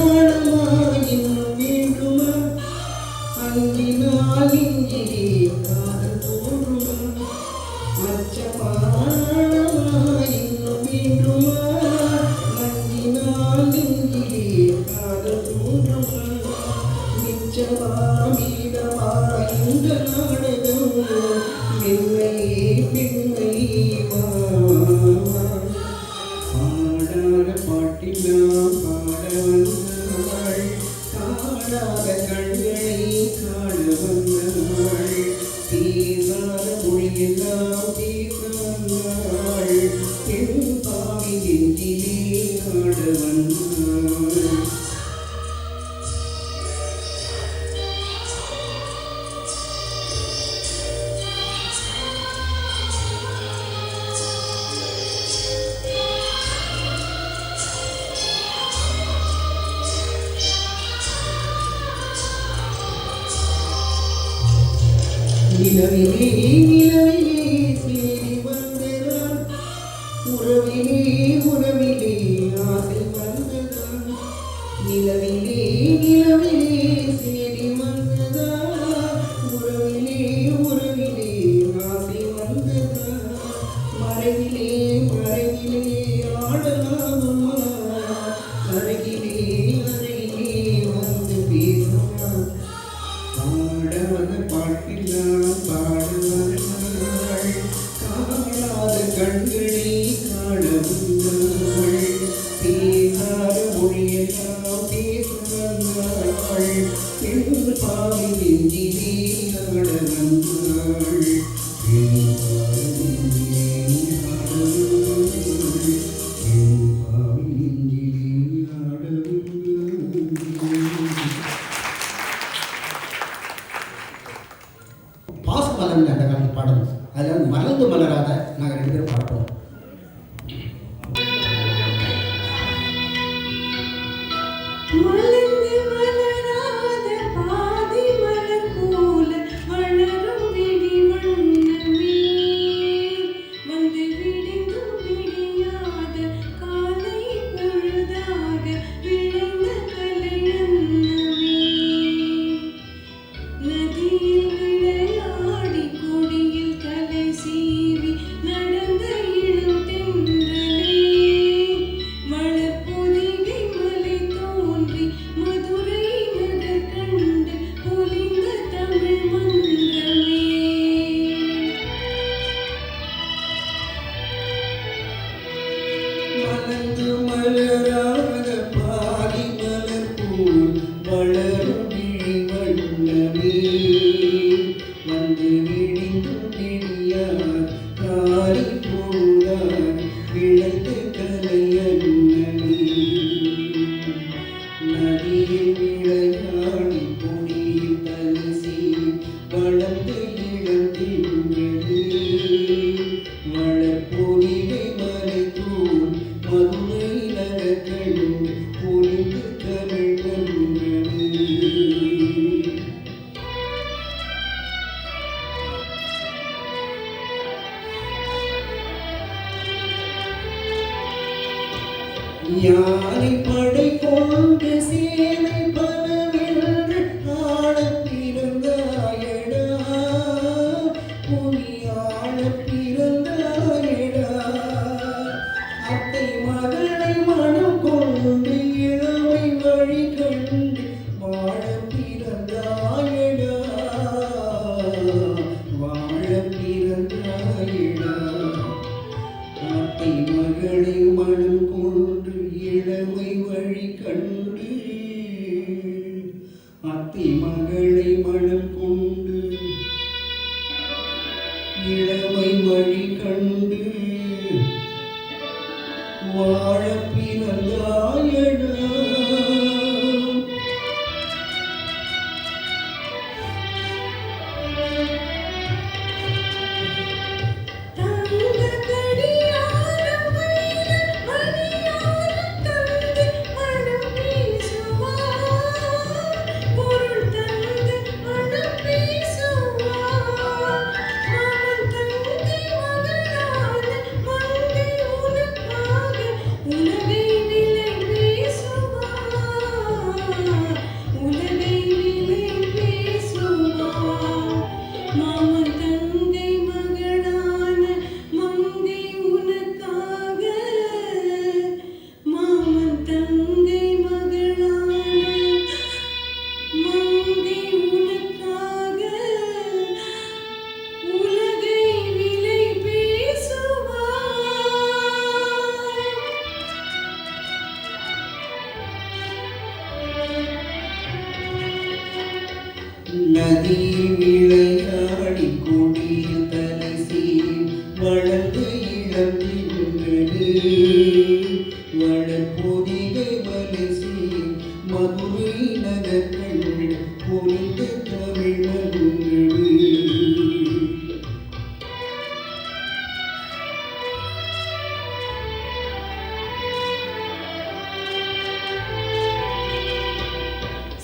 அச்சபானாடமாயின் வேண்டுமா, அங்கினால் இங்கிலே காதல் தோன்றுமா, அச்சபானாடமாயின் வேண்டுமா, அங்கினால் இங்கிலே காதல் தோன்றுமா, மிச்சமா மீதமா இந்த நாடகம் மென்மையே பெண்மையே வா. பாடாத பாட்டில்லாம் பாட வந்தாள், காணாத கண்களை காண வந்தாள், பேசாத மொழியெல்லாம் பேச வந்தாள், பெண் பாவி நெஞ்சிலே ஆட வந்தாள். நிலவிலே நிலவிலே சேரி வந்ததான், உறவிலே உறவிலே ஆசை வந்ததான், நிலவிலே நிலவிலே சேரி வந்ததான், உறவிலே உறவிலே ஆசை வந்ததான், மறைவிலே மறைவிலே ஆடலாமா, அருகிலே அருகே வந்து பேசுமா பாடாத பாட்டெல்லாம் பாடுவாள் காணாத கண்களே காண வந்தாள் பேசாத மொழியெல்லாம் பேச வந்தாள் பெண் பாவி நெஞ்சிலே ஆட வந்தாள் பெண் பாவி நெஞ்சிலே ஆட வந்தாள் பெண் பாவி நெஞ்சிலே ஆட வந்தாள். பாசமலர்னு அந்த காலத்து பாடல் அதில் வந்து மலர்ந்து மலராத நாங்கள் 2 பேரும் பாடுறோம். மலர்ந்து மலராத பாதி மலர் போல வளரும் விழி வண்ணமே வந்து விடிந்தும் விடியாத காலை பொழுதாக விளைந்த கலையன்னமே நதியில் விளையாடி கொடியில் தலை சீவி நடந்த இளம் தென்றலே மலர் பொதிகை மலை தோன்றி மதுரை நகர் கண்டு பொலிந்த தமிழ் மன்றமே மலர்ந்து மலராத பாதி மலர் போல் வளரும் விழி வண்ணமே வந்து விடிந்தும் விடியார் காலை பொழுதார் விளைந்த கலையன்னமே நதியில் விளையாடி கொடியில் தலசி வளர்ந்த இளம் திங்களே மலர் பொதிகை மலை தூள் மதுரை நகர் கண்டு பொலிந்த தமிழ் மன்றமே. யானை படை கொண்டு சேனை பலவென்று ஆடப் பிறந்தாயடா புலியாடப் பிறந்தாயடா அத்தை மகளை மனம் கொண்டு இளமை வழி கண்டு வாழப் பிறந்தாயடா வாழப் பிறந்தாயடா அத்தை மகளை மனம் கொண்டு இளமை வழி கண்டு அத்தை மகளை மனம் கொண்டு இளமை வழி கண்டு வாழ பிறந்தாயடா தங்க கடியாரம் வைர மணியாரம் தந்து மனம் பேசுவார் பொருள் தந்து மனம் பேசுவார் மாமன் தங்கை மகளான மங்கை உனக்காக உலகை விலை பேசுவார் உலகை விலை பேசுவார் மாமன் தங்கை மகளான மங்கை உனக்காக மாமன் தங்கை மகளான மங்கை உனக்காக உலகை விலை பேசுவார். நதியில் விளையாடி கொடியில் தலை சீவி வளர்ந்த இளம் திங்களே வளர் பொதிகை மலை சீவி மதுரை நகர் கண்டு பொலிந்த தமிழ் மன்றமே.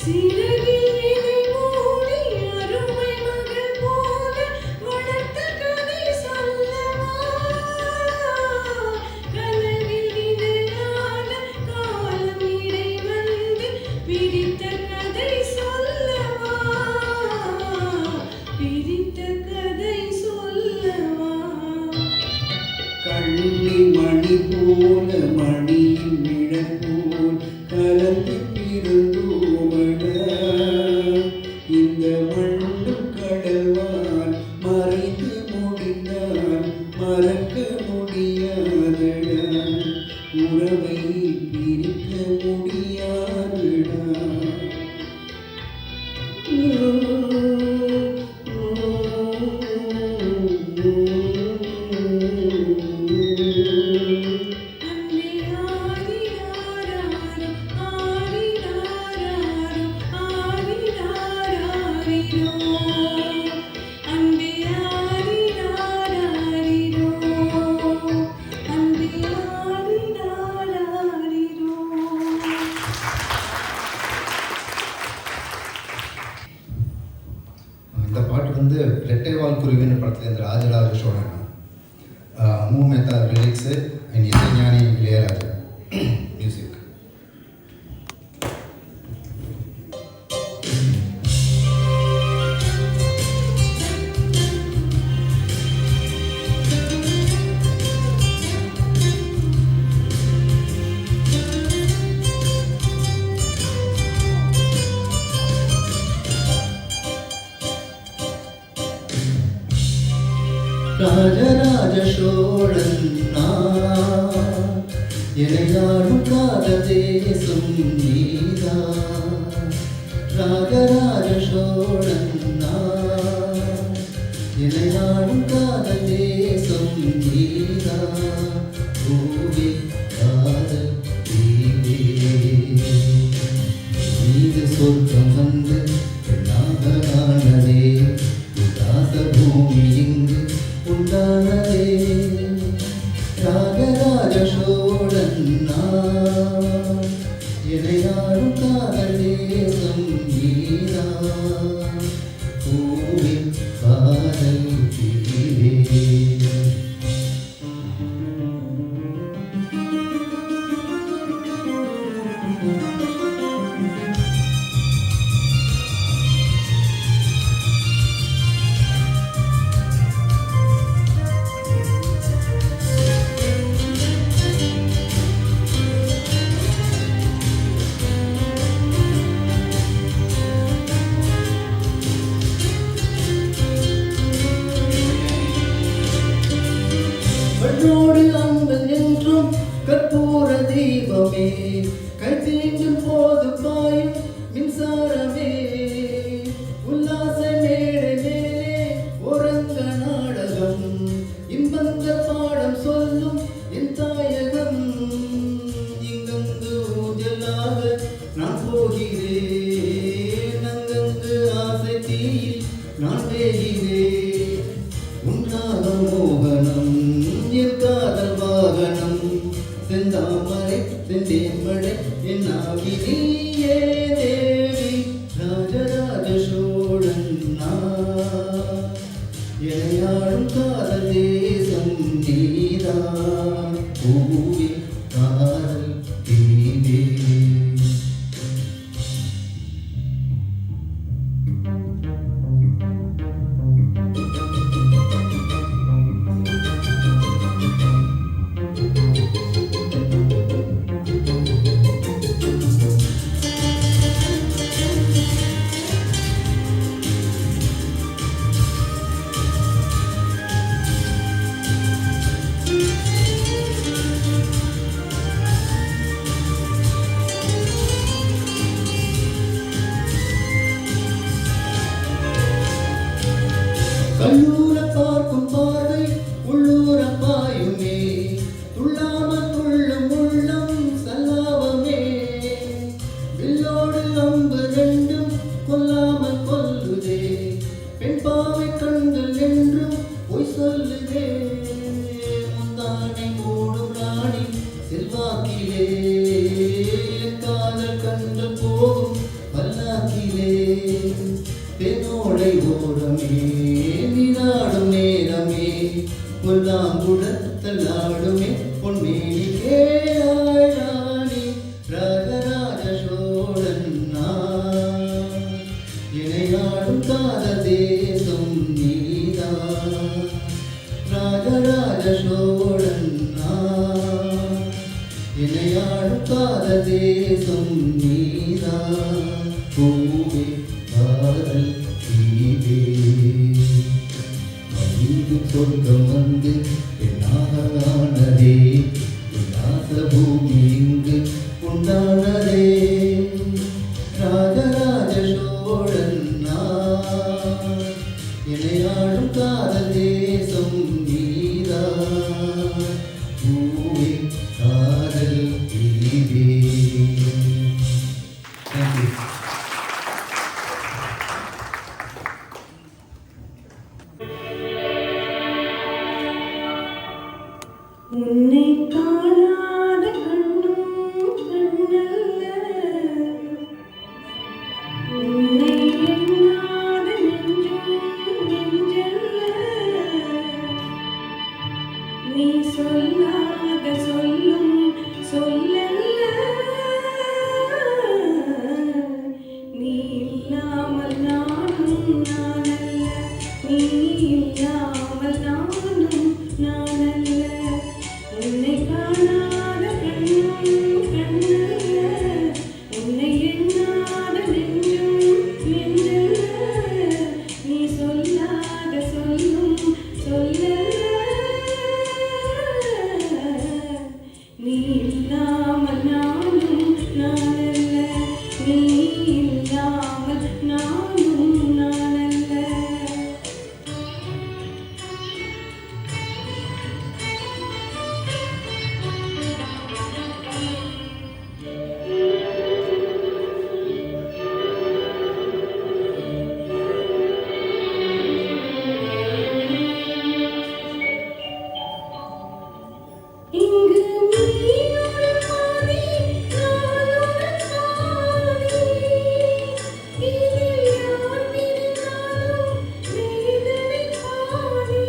சிறகில் இணை மூடி அருமை மகள் போல வளர்த்த கதை சொல்லவா கனவில் இணையான காலம் இடை வந்து பிரித்த கதை சொல்லவா பிரித்த கதை சொல்லவா கண்ணி மணி போல மணியின் நிழல் போல் கலந்த வந்து ரெட்டைவால் குருவின்னு படத்துலேருந்து ராஜராஜ சோழன் மூமெத்தா லிரிக்ஸு அண்ட் இசைஞானி இளையராஜா மியூசிக். ராஜராஜ சோழன் நான், எனையாடும் காதல் தேசம் நீதான். ராஜராஜ சோழன் நான், எனையாடும் காதல் தேசம் நீதான். பூவே காதல் தீவே மீது சொர்க்கம் வந்து பெண்ணாக ஆனதே, உதாச பூமி இங்கு உண்டானதே. ராஜராஜ சோழன் நான், எனையாடும் காதல் தேசம் நீதான். பூவே காதல் தீவே கண்ணோடு அன்பு நின்றும் கற்பூர தீபமே, கை தீண்டும் போது பாயும் மின்சாரமே. உல்லாச மேடை மேலே ஒரங்க நாடகம், இன்பங்கள் பாடம் சொல்லும் என் தாயகம். இங்கங்கு ஊஞ்சலாக நான் போகிறேன், அங்கங்கு ஆசை தீயில் நான் வேகிறேன். உன்னாக மோகனம் என் காதல் வாகனம், செந்தாமரை செந்தேன்மழை என் ஆவி நீயே தேவி. ராஜராஜ சோழன் நான், எனையாடும் காதல் தேசம் நீதான். பூவே காதல் தீவே கல்லூர பார்க்கும் பார்வை உள்ளூர பாயுமே, துள்ளாமல் துள்ளும் உள்ளம் சல்லாபமே. வில்லோடு அம்பு ரெண்டும் கொல்லாமல் கொல்லுதே, பெண் பாவை கண்கள் என்றும் பொய் சொல்லுதே. முந்தானை மூடும் ராணி செல்வாக்கிலே, காதல் கண்டு போகும் பல்லாக்கிலே. தென்னோடை ஓரமே நீராடும் நேரமே, புல்லாங்குழத்தலாடுமே பொன்மேனி கேளாணி. ராஜராஜ சோழன் நான், எனையாடும் காதல் தேசம் நீதான். ராஜராஜ சோழன் நான், எனையாடும் காதல் தேசம் நீதான். பூவே காதல் தீவே மனித சொர்க்கம் வந்து பெண்ணாக ஆனதே, உல்லாச பூமி இங்கு உண்டானதே. ராஜராஜ சோழன் நான், எனையாடும் காதல் தேசம் நீதான். பூவே காதல் தீவே நீ இல்லாமல் நானும் நானல்ல. இங்கு நீ ஒரு பாதி, நான் ஒரு பாதி. இதில் யார் பிரிந்தாலும் வேதனை பாதி.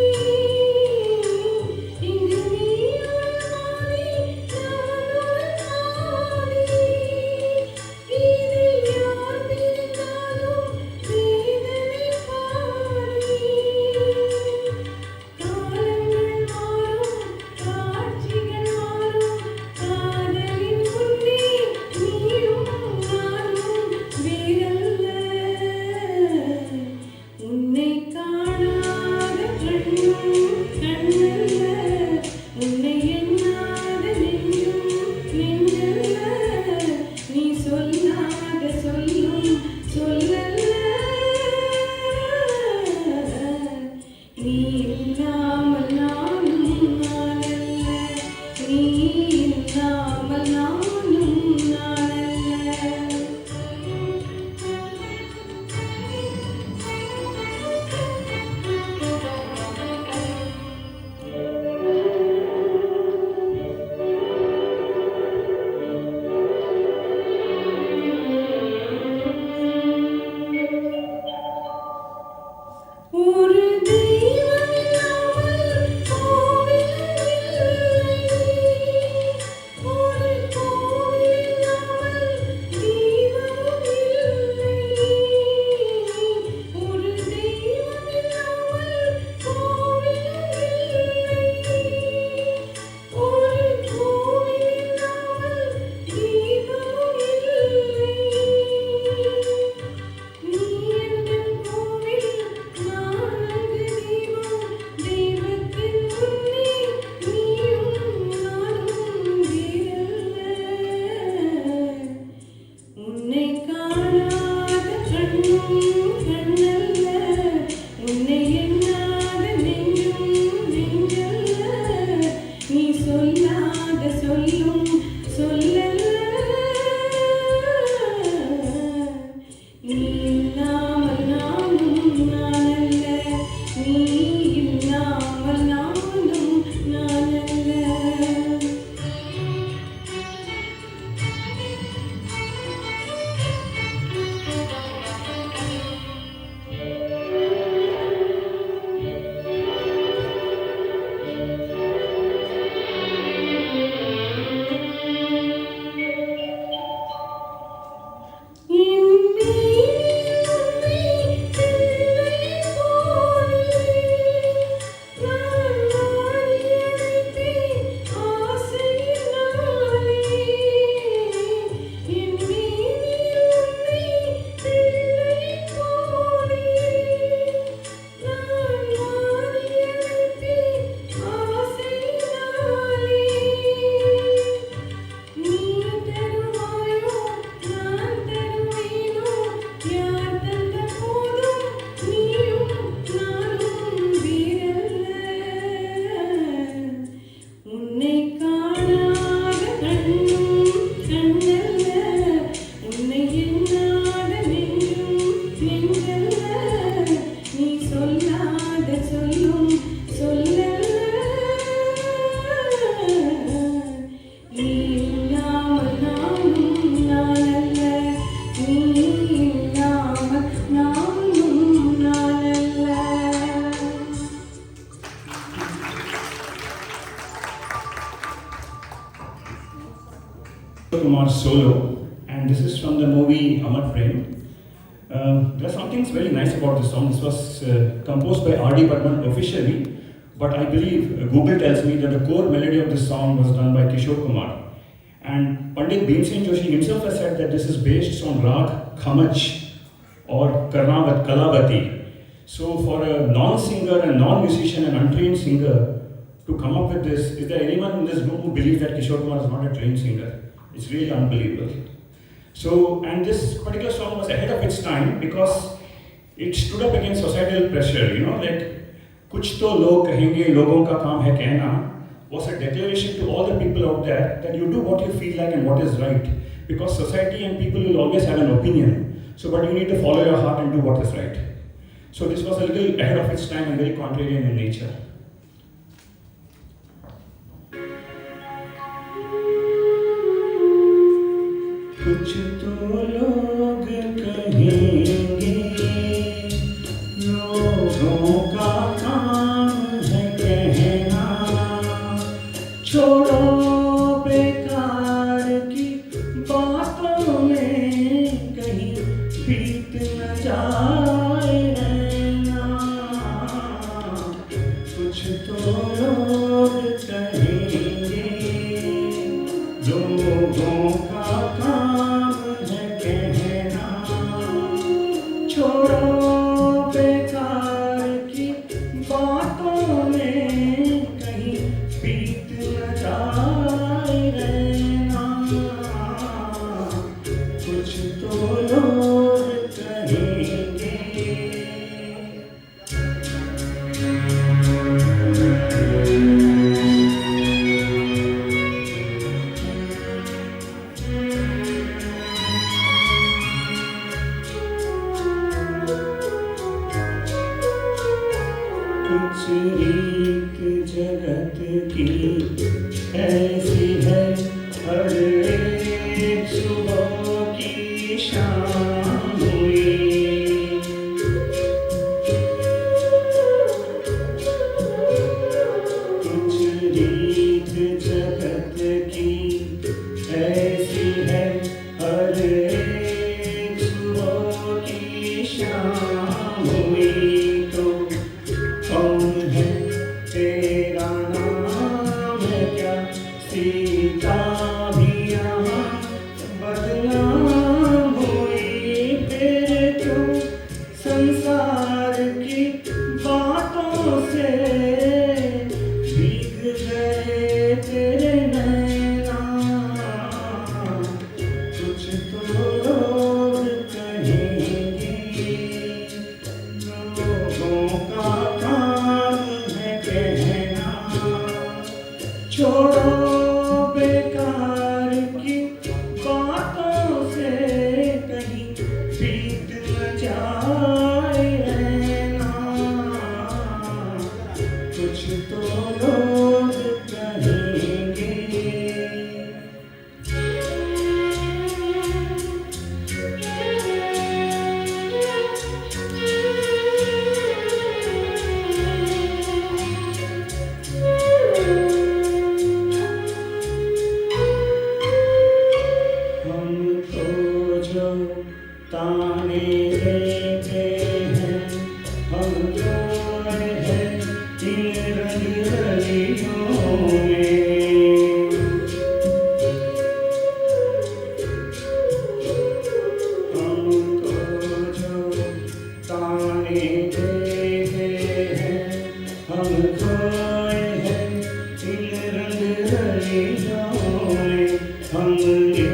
இங்கு நீ ஒரு பாதி, நான் ஒரு பாதி. இதில் யார் பிரிந்தாலும் வேதனை பாதி. காலங்கள் மாறும், காட்சிகள் மாறும், காதலின் முன்னே நீயும் நானும் வேறல்ல. உன்னை காணாத கண்ணும் கண்ணல்ல, உன்னை எண்ணாத நெஞ்சும் நெஞ்சல்ல. நீ சொல்லாத சொல்லும் சொல்லல்ல. நீ இல்லாமல் நானும் நானல்ல. நீ இல்லாமல் நானும் நானல்ல. ஒரு தெய்வம் இல்லாமல் கோவில் இல்லை. ஒரு கோவில் இல்லாமல் தெய்வமும் இல்லை. ஒரு தெய்வம் இல்லாமல் கோவில் இல்லை. ஒரு கோவில் இல்லாமல் தெய்வமும் இல்லை. நீ எந்தன் கோவில், நான் அங்கு தெய்வம். தெய்வத்தின் முன்னே நீயும் நானும் வேறல்ல. உன்னை காணாத கண்ணும் கண்ணல்ல, உன்னை எண்ணாத நெஞ்சும் நெஞ்சல்ல. நீ சொல்லாத சொல்லும் சொல்லல்ல. நீ இல்லாமல் நானும் நானல்ல. நீ இல்லாமல் நானும் நானல்ல. Kumar solo, and this is from the movie Amar Prem. There are some things very nice about this song. This was composed by R.D. Burman officially, but I believe Google tells me that the core melody of this song was done by Kishore Kumar. And Pandit Bhimsen Joshi himself has said that this is based on Rag Khamach or Kalavati. So for a non-singer and non-musician and untrained singer to come up with this, is there anyone in this room who believes that Kishore Kumar is not a trained singer? It's really unbelievable. So, and this particular song was ahead of its time because it stood up against societal pressure, you know, like कुछ तो लोग कहेंगे लोगों का काम है कहना was a declaration to all the people out there that you do what you feel like and what is right, because society and people will always have an opinion. So, but you need to follow your heart and do what is right. So this was a little ahead of its time and very contrarian in nature. कुछ तो लोग कहेंगे लोगों का काम है कहना, छोड़ो बेकार की बातों में कहीं बीत न जाए रहना। कुछ तो लोग कहेंगे लोगों का काम है कहना, छोड़ो बेकार की बातों में कहीं बीत न जाए रहना। कुछ तो लोग कहेंगे। कुछ रीत जगत की ऐसी है, हर एक सुबह की शाम हुई। कुछ रीत जगत की ऐसी है, हर एक सुबह की शाम हुई। तो कौन है तेरा नाम है क्या, सीता भी यहाँ बदनाम हुई। फिर क्यों संसार की बातों से भीग गए तेरे नैना। कुछ तो लोग कहेंगे लोगों का काम है कहना, छोड़ो बेकार की बातों से कहीं बीत न जाए रहना। कुछ तो लोग कहेंगे। हमको जो ताने देते हैं, हम रोए हैं इन रंग रलियों में। हमको जो ताने देते हैं, हम खोए हैं इन रंग रलियों में। हमने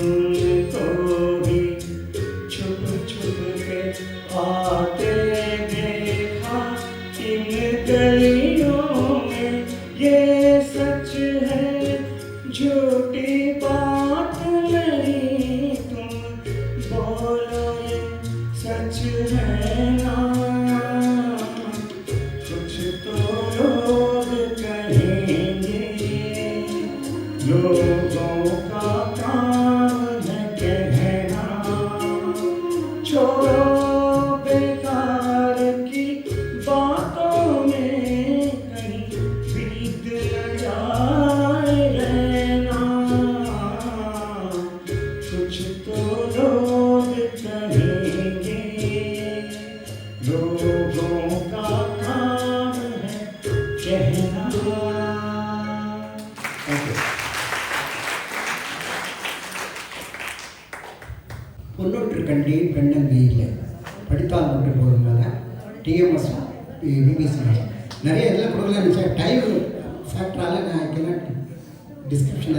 उनको भी छुप छुप के आते देखा इन गलियों में। ये सच है झूठी बात नहीं, तुम बोलो ये सच है ना। कुछ तो लोग कहेंगे लोगों का काम है कहना, छोड़ो बेकार की बातों में कहीं बीत न जाए रहना। कुछ तो लोग कहेंगे लोगों का काम है कहना। Thank you. பொன்னொன்று கண்டேன் பெண்ணங்கே இல்லை, படித்தால் ஒன்று போதும். டிஎம்எஸ் பிபிசி நிறைய இதில் கொடுக்கல நினச்சா டைம் ஃபேக்டரால் நான் கேனாட் டிஸ்கிரிப்ஷன்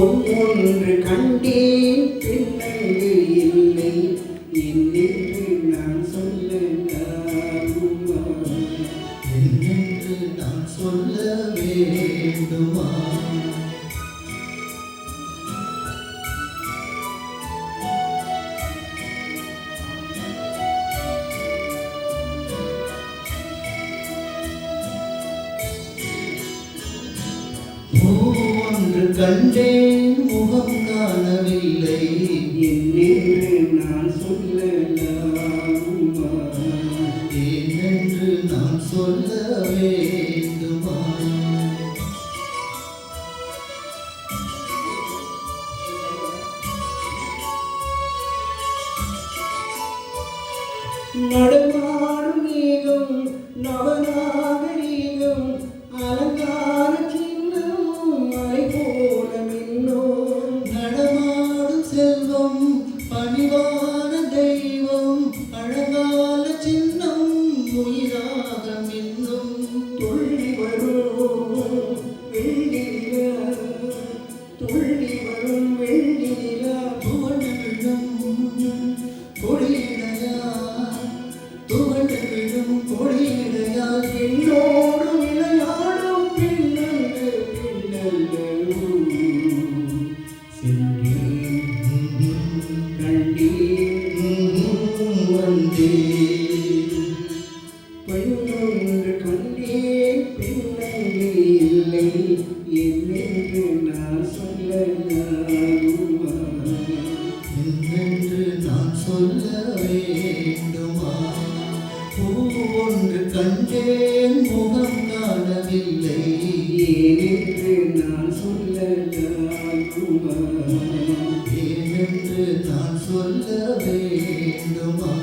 பொன் ஒன்று கண்டேன் பெண்ணங்கு இல்லை என்னென்று நான் சொல்ல என்னென்று நான் சொல்ல வேண்டுமா? ஒன்று கண்டேன் முகம் காணவில்லை என்னென்று நான் சொல்லலாமா? ஏனென்று நான் சொல்ல வேண்டுமா? நடமாடும் மேகம் நவநாகரீகம் அலங்கார சின்னம் மலை போல மின்னும் நடமாடும் செல்வம் பணிவான தெய்வம் அழகான சின்னம் உயிராக மின்னும் துள்ளி வரும் வெள்ளிலா துள்ளி வரும் வெள்ளிலா துவண்டு விழும் கொடியிடையா துவண்டு விழும் கொடியிடையா என்னோடு விளையாடும் பின்னங்கு பின்னங்கு சென்றேன் கண்டேன் வந்தே பெண்ணொன்று கண்டேன் பெண்ணங்கு இல்லை என்னென்று நான் சொல்லலாமா? என்னென்று நான் சொல்ல வேண்டுமா? பூ ஒன்று கண்டேன் முகம் காணவில்லை ஏனென்று நான் சொல்லலாமா? ஏனென்று நான் சொல்ல வேண்டுமா?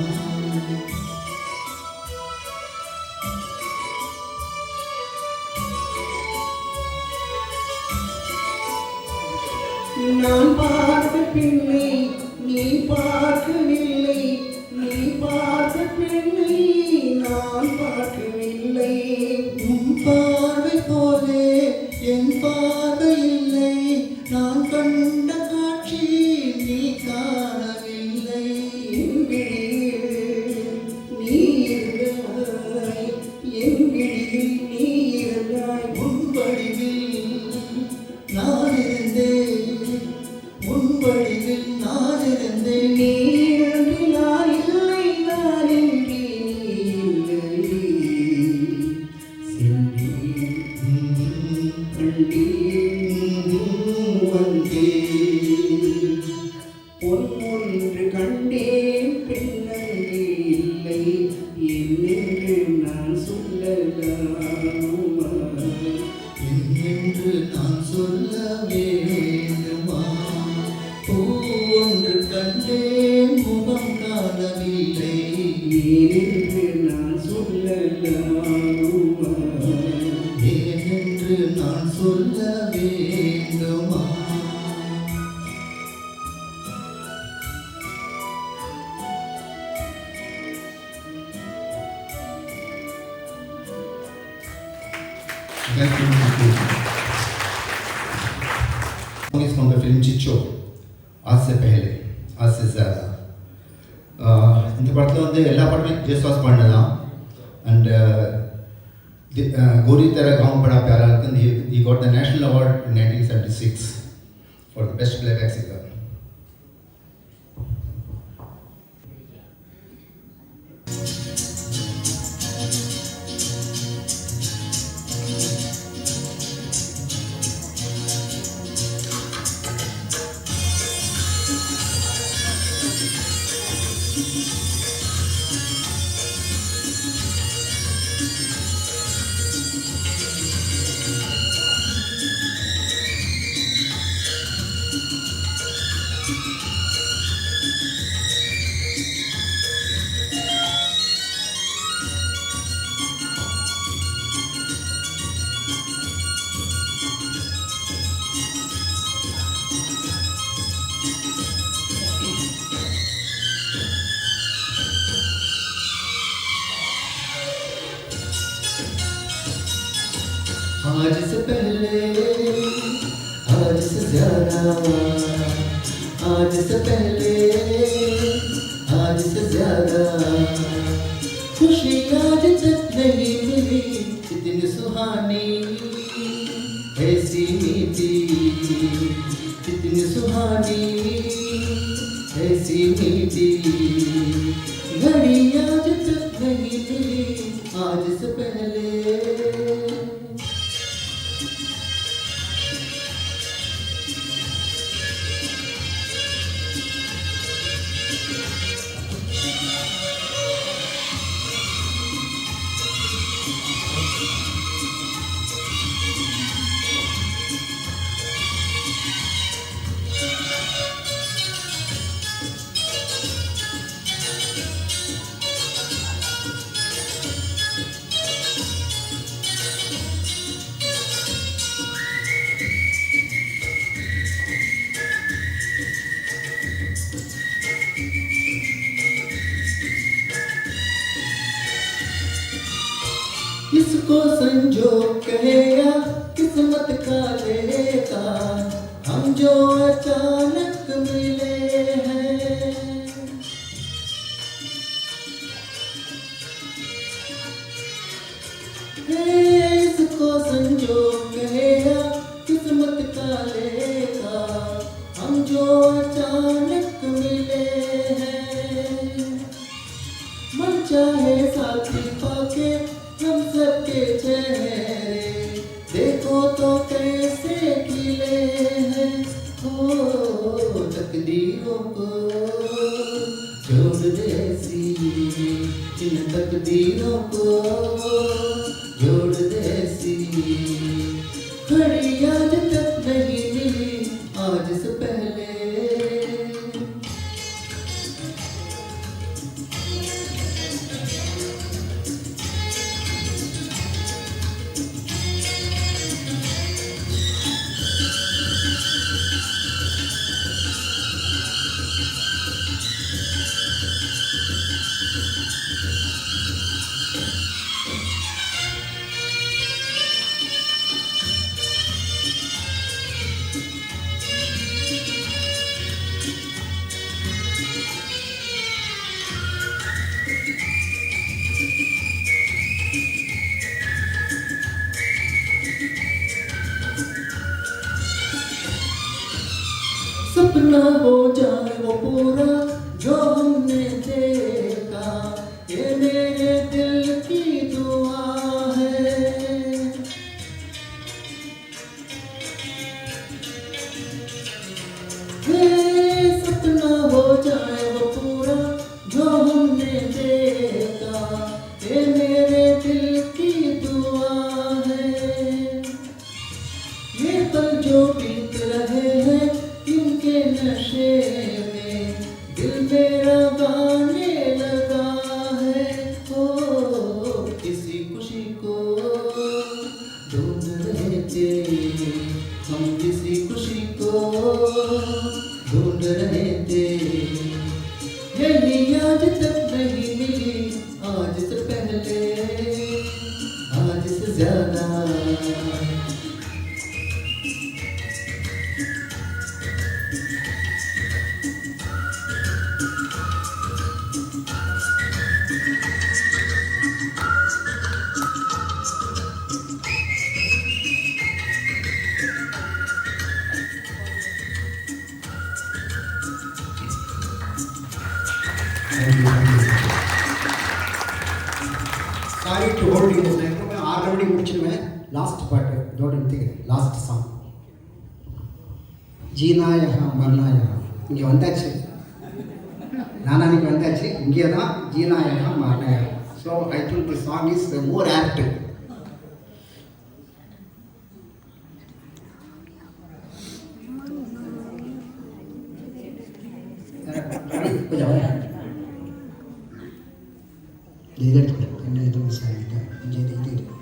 நான் பார்த்த பெண்ணை நீ பார்க்கவில்லை நீ பார்த்த பெண்ணை நான் பார்க்கவில்லை உன் பார்வை போலே என் பார்வை இல்லை நான் கண்ட காட்சி நீ காணவில்லை என் விழியில் நீ இருந்தாய் என் விழியில் நீ இருந்தாய் உன் வடிவில் நான் இருந்தேன் உன் வடிவில் நான் இருந்தேன் நீ இன்றி நான் இல்லை நான் இன்றி நீ இல்லை சென்றேன் கண்டேன் வந்தேன் பொன் ஒன்று கண்டேன் பெண்ணங்கு இல்லை என்னென்று நான் சொல்லலாமா? என்னென்று நான் சொல்ல வேண்டுமா? பூ ஒன்று கண்டேன் முகம் காணவில்லை ஏனென்று நான் சொல்லலாமா? ஏனென்று நான் சொல்ல வேண்டுமா? Thank you. Song is from the film Chicho. आज से पहले आज से ज़्यादा இந்த படத்தில் வந்து எல்லா பாட்டுமே ஜேசுதாஸ் பாடினதான் அண்ட் गोरी तेरा गाँव बड़ा प्यारा लगता है he got the national award in 1976 for the best playback singer. आज से पहले आज से ज्यादा, आज से पहले, आज से ज्यादा खुशी आज तक नहीं मिली, इतनी सुहानी ऐसी मीठी, इतनी सुहानी ऐसी मीठी घड़ी आज तक नहीं मिली, आज से पहले। इसको संजोग कहे या किस्मत का लेखा, हम जो अचानक मिले हैं। इसको संजोग कहे या किस्मत का लेखा, हम जो अचानक मिले हैं। मन चाहे साथी पाके हम सबके चेहरे देखो तो कैसे खिले हैं। हो तकदीरों को जोड़ दे ऐसी, इन तकदीरों को जोड़ दे ऐसी घड़ी आज तक नहीं मिली, आज से पहले। सपना हो जाए वो पूरा जो हमने देखा, ये मेरे दिल की दुआ है। सपना हो जाए वो पूरा जो हमने देखा, ये मेरे दिल की दुआ है। ये पल जो बीत रहे हैं इनके नशे में दिल मेरा गाने लगा है। ओ किसी खुशी को ढूंढ रहे थे हम, किसी खुशी को ढूंढ रहे थे, यही आज तक नहीं मिली, आज से पहले, आज से ज्यादा। Sorry to hold you this time. मैं already முடிச்சிடுவேன். லாஸ்ட் பாட்டு இதோட நிறுத்திக்கிறேன். Last song. ஜீனா யஹா மர்னா யஹா. இங்கே வந்தாச்சு, நானானிக்கு வந்தாச்சு, இங்கே தான் ஜீனா யஹா மர்னா யஹா. So I think the song is more apt. கொஞ்சம் இது எடுத்துக்கிறேன், என்ன இது மிஸ் ஆகிட்டேன், கொஞ்சம் இது இருக்கு.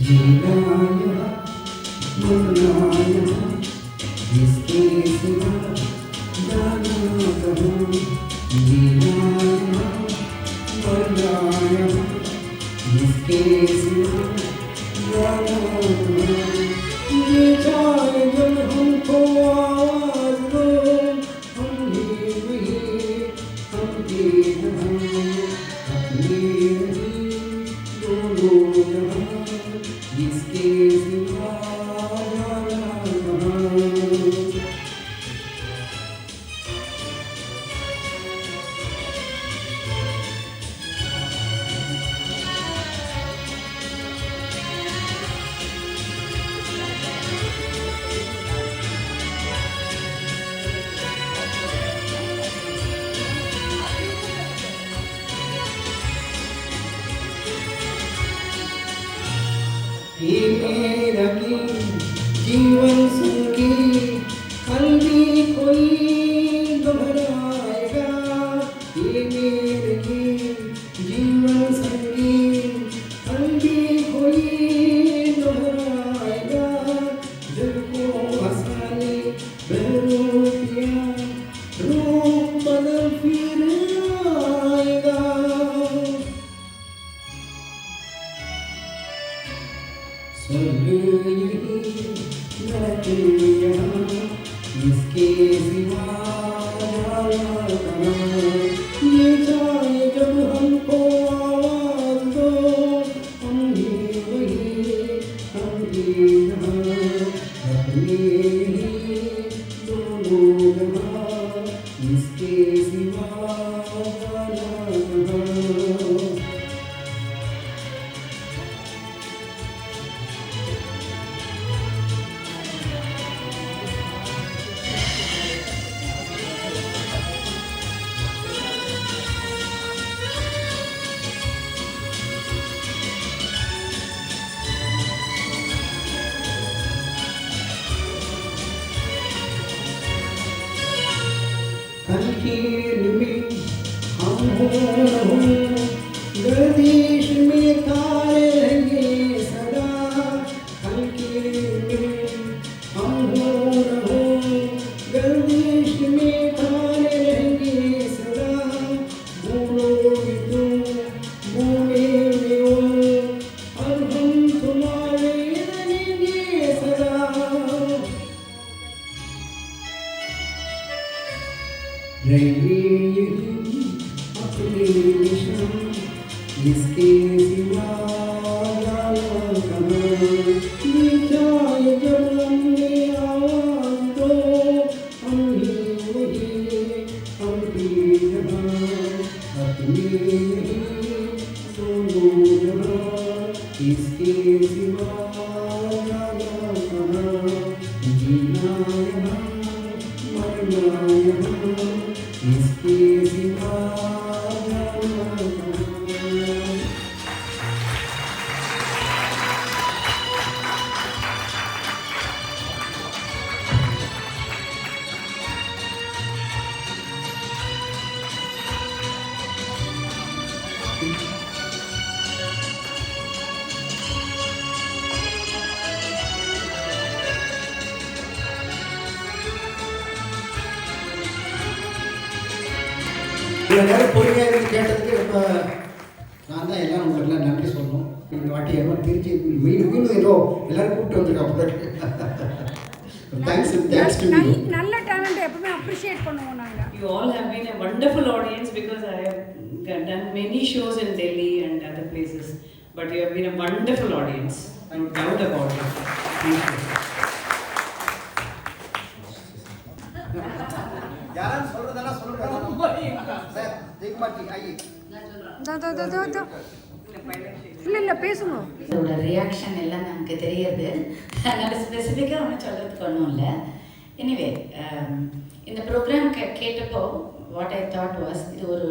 जीना मरना यहाँ इसके सिवा जाना कहाँ जीना मरना यहाँ इसके सिवा जाना कहाँ ये चाहे जब हमको आवाज दो हम ही वही हम भी यहाँ अपने नहीं दोनों जहाँ इसके सिवा जाना कहाँ ये मेरा जीवन संगी कल्बी कोई दोहराएगा ये मेरे जीवन संगी कल्बी कोई दोहराएगा दिल को हंसाने बहरूपिया रूप बदल फिर आएगा स्वर्ग यही नरक यहाँ इसके सिवा जाना कहाँ ये चाहे जब हमको आवाज दो हम ही वही हम भी यहाँ अपने ही दोनों जहाँ इसके सिवा जाना कहाँ कल के में हम हो न हो गर्दिश में तारे रहेंगे सदा कल के में हम हो न हो गर्दिश में तारे रहेंगे सदा बोलोगे तुम बोलेंगे वो और हम तुम्हारे रहेंगे सदा रहेंगे यही अपने निशान इसके सिवा जाना कहाँ ये चाहे जब हमने आवाज दो हम ही वही हम भी जहाँ अपने यही दोनों जहाँ इसके सिवा जाना कहाँ जीना यहाँ मरना यहाँ इसके सिवा जाना कहाँ இவ்வளோ நேரம் பொறுமையாக இருந்து கேட்டதுக்கு ரொம்ப நான் தான் எல்லாம் உங்களுக்குலாம் நன்றி சொல்லணும் இந்த வாட்டி ஏதோ திருச்சி மீண்டும் ஏதோ எல்லாரும் கூப்பிட்டு வந்துருக்கோம் தேங்க்ஸ் டு யூ நல்ல டேலண்ட் எப்பவுமே அப்ரிஷியேட் பண்ணுவோம் நாங்க. You all have been a wonderful audience because I have done many shows in Delhi and other places. But you have been a wonderful audience, no doubt about it. Thank you. யாரும் சொல்றதெல்லாம் சொல்லுங்க சார் ஜெயக்குமார்ஜி ஐயே இல்ல பேசுங்க. இதோட ரியாக்ஷன் எல்லாம் நமக்கு தெரியுது. அதனால ஸ்பெசிஃபிக்காக ஒன்றும் சொல்கிறதுக்கு ஒன்றும் இல்லை. எனிவே இந்த ப்ரோக்ராம் கேட்டப்போ வாட் ஐ தாட் வாஸ் இது ஒரு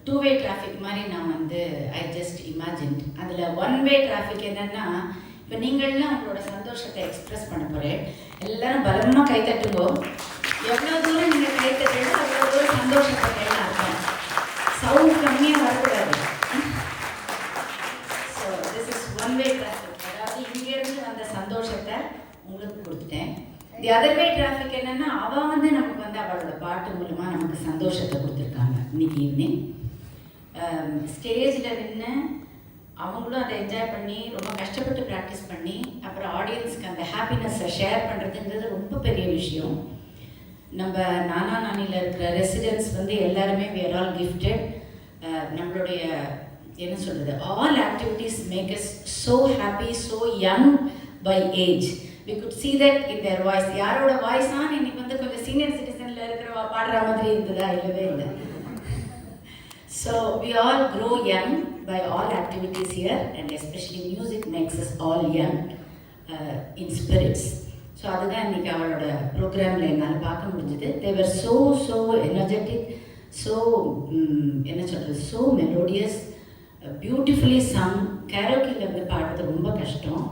2-வே டிராஃபிக் மாதிரி நான் வந்து ஐ ஜஸ்ட் இமேஜின். அதில் 1-வே டிராஃபிக் என்னென்னா இப்போ நீங்கள்லாம் உங்களோட சந்தோஷத்தை எக்ஸ்ப்ரெஸ் பண்ண போகிறேன். எல்லோரும் பலமாக கை தட்டுங்கோ. எவ்வளோ தூரம் நீங்கள் கை தட்டுறீங்களோ அவ்வளோ தூரம் சந்தோஷப்படுறீங்க அர்த்தம். சவுண்ட் கம்மியாக வரக்கூடாது. So this is one way traffic. அதாவது தி அதர் வே டிராஃபிக் என்னன்னா அவள் வந்து நமக்கு வந்து அவளோட பாட்டு மூலமாக நமக்கு சந்தோஷத்தை கொடுத்துருக்காங்க இன்னைக்கு ஈவினிங். ஸ்டேஜில் நின்று அவங்களும் அதை என்ஜாய் பண்ணி ரொம்ப கஷ்டப்பட்டு ப்ராக்டிஸ் பண்ணி அப்புறம் ஆடியன்ஸ்க்கு அந்த ஹாப்பினஸ்ஸை ஷேர் பண்ணுறதுங்கிறது ரொம்ப பெரிய விஷயம். நம்ம நானா நானியில் இருக்கிற ரெசிடென்ட்ஸ் வந்து எல்லாருமே we are all gifted. நம்மளுடைய என்ன சொல்கிறது, all activities make us so happy, so young by age. We could see that in their voice. யாரோட வாய்ஸ் தான் இன்னைக்கு வந்து கொஞ்சம் சீனியர் சிட்டிசனில் இருக்கிறவா பாடுற மாதிரி இருந்ததா? இல்லவே இல்லை. So we all grow young by all activities here, and especially music makes us all young in spirits. So அதுதான் இன்றைக்கி அவளோட ப்ரோக்ராமில் என்னால் பார்க்க முடிஞ்சுது. தேவர் ஸோ எனர்ஜெட்டிக், ஸோ என்ன சொல்கிறது, ஸோ மெலோடியஸ், பியூட்டிஃபுல்லி சம். கேரோக்கியில் வந்து பாடுறது ரொம்ப கஷ்டம்.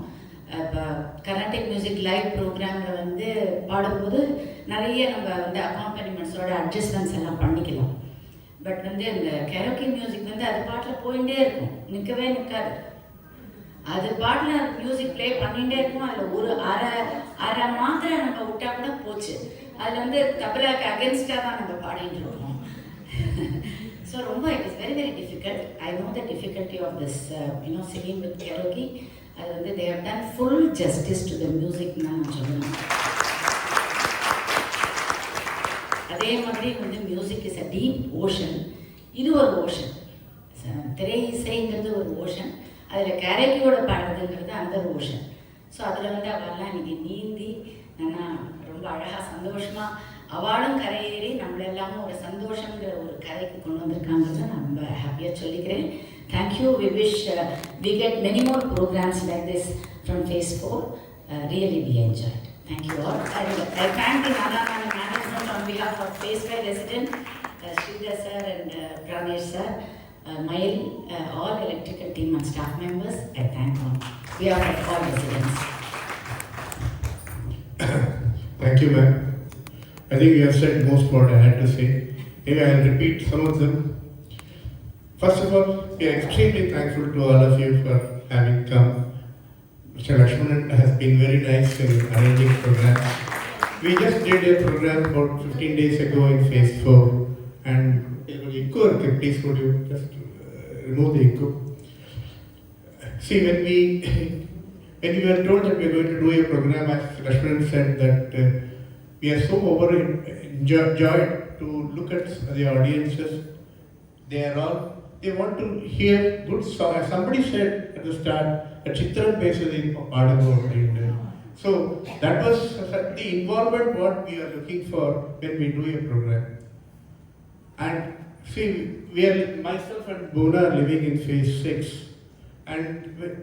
இப்போ கர்நாடிக் மியூசிக் லைவ் ப்ரோக்ராமில் வந்து பாடும்போது நிறைய நம்ம வந்து அக்காம்பனிமெண்ட்ஸோட அட்ஜஸ்ட்மெண்ட்ஸ் எல்லாம் பண்ணிக்கலாம். பட் வந்து இந்த கேரோக்கி மியூசிக் வந்து அது பாட்டில் போயிட்டே இருக்கும், நிற்கவே நிற்காது. அது பாட்டில் அது மியூசிக் ப்ளே பண்ணிகிட்டே இருக்கும். அதில் ஒரு அரை மாத்திரை நம்ம விட்டால் கூட போச்சு. அதில் வந்து தபலாக்கு அகென்ஸ்டாக தான் நம்ம பாடிட்டு இருக்கோம். ஸோ ரொம்ப it is very very difficult. I know the difficulty of this singing with karaoke. அது வந்து they have done full justice to the மியூசிக்னு தான் நான் சொல்லணும். அதே மாதிரி வந்து music is a deep ocean. இது ஒரு ஓஷன். திரை இசைங்கிறது ஒரு ஓஷன், அதில் கேரக்கியோட பாடுறதுங்கிறது அந்த ஓஷன். ஸோ அதில் வந்து அவெல்லாம் இன்றைக்கி நீந்தி நான் ரொம்ப அழகாக சந்தோஷமாக அவளும் கரையேறி நம்மளெல்லாமும் ஒரு சந்தோஷங்கிற ஒரு கரைக்கு கொண்டு வந்திருக்காங்கிறத நான் ரொம்ப ஹாப்பியாக சொல்லிக்கிறேன். Thank you. We wish we get many more programmes like this from Phase 4. Really we enjoyed. Thank you all. I thank the Nana management on behalf of Phase 5 resident, Sridhar sir and Pranesh sir, Mail, all electrical team and staff members. I thank on behalf of all residents. Thank you, ma'am. I think you have said most what I had to say. Maybe I'll repeat some of them. First of all, we are extremely thankful to all of you for having come. Mr. Lakshmanan has been very nice in arranging programs. We just did a program about 15 days ago in Phase 4, and echo, please would you just remove the echo. See, when we were told that we are going to do a program, as Lakshmanan said, that we are so overjoyed to look at the audiences. They want to hear good song. As somebody said at the start, a Chitram pesadi paadavo. So that was the involvement what we are looking for when we do a program. And see, we are, myself and Bona are living in Phase 6, and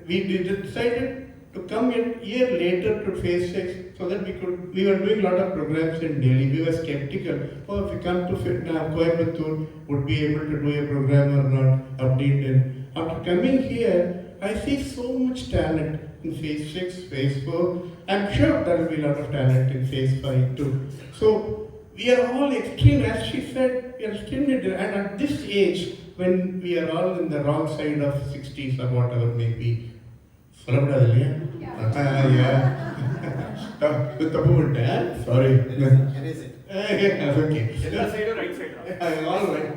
we decided to come a year later to Phase 6 so that we were doing a lot of programs in Delhi. We were skeptical, if we come to Coimbatore, would be able to do a program or not, updated. After coming here, I see so much talent in Phase 6, Phase 4. I'm sure there will be a lot of talent in Phase 5 too. So we are all extreme, as she said, we are extremely, and at this age, when we are all in the wrong side of 60s or whatever may be. Yeah. Sorry. Okay. Left side or right side? All right.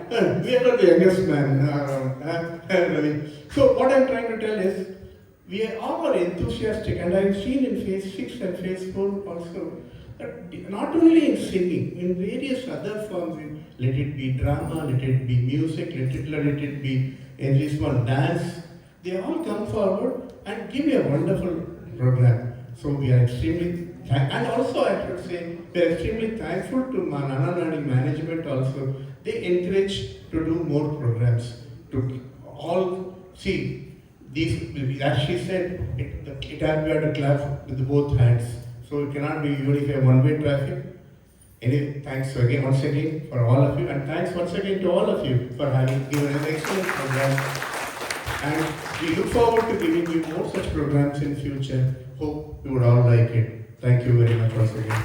We are not the youngest man around. So what I'm trying to tell is, we are all enthusiastic, and I've seen in Phase 6 and Phase 4 also, that not only in singing, in various other forms, let it be drama, let it be music, let it be enlistment, dance, they all come forward and give you a wonderful program. So we are extremely and also I should say we are extremely thankful to Nana Nani management also. They encourage to do more programs. To all see these, as she said, it has to be clap with both hands. So it cannot be even if a one-way traffic. Anyway, thanks again once again for all of you, and thanks once again to all of you for having given an excellent program. And we look forward to giving you more such programs in future. Hope you would all like it. Thank you very much once again.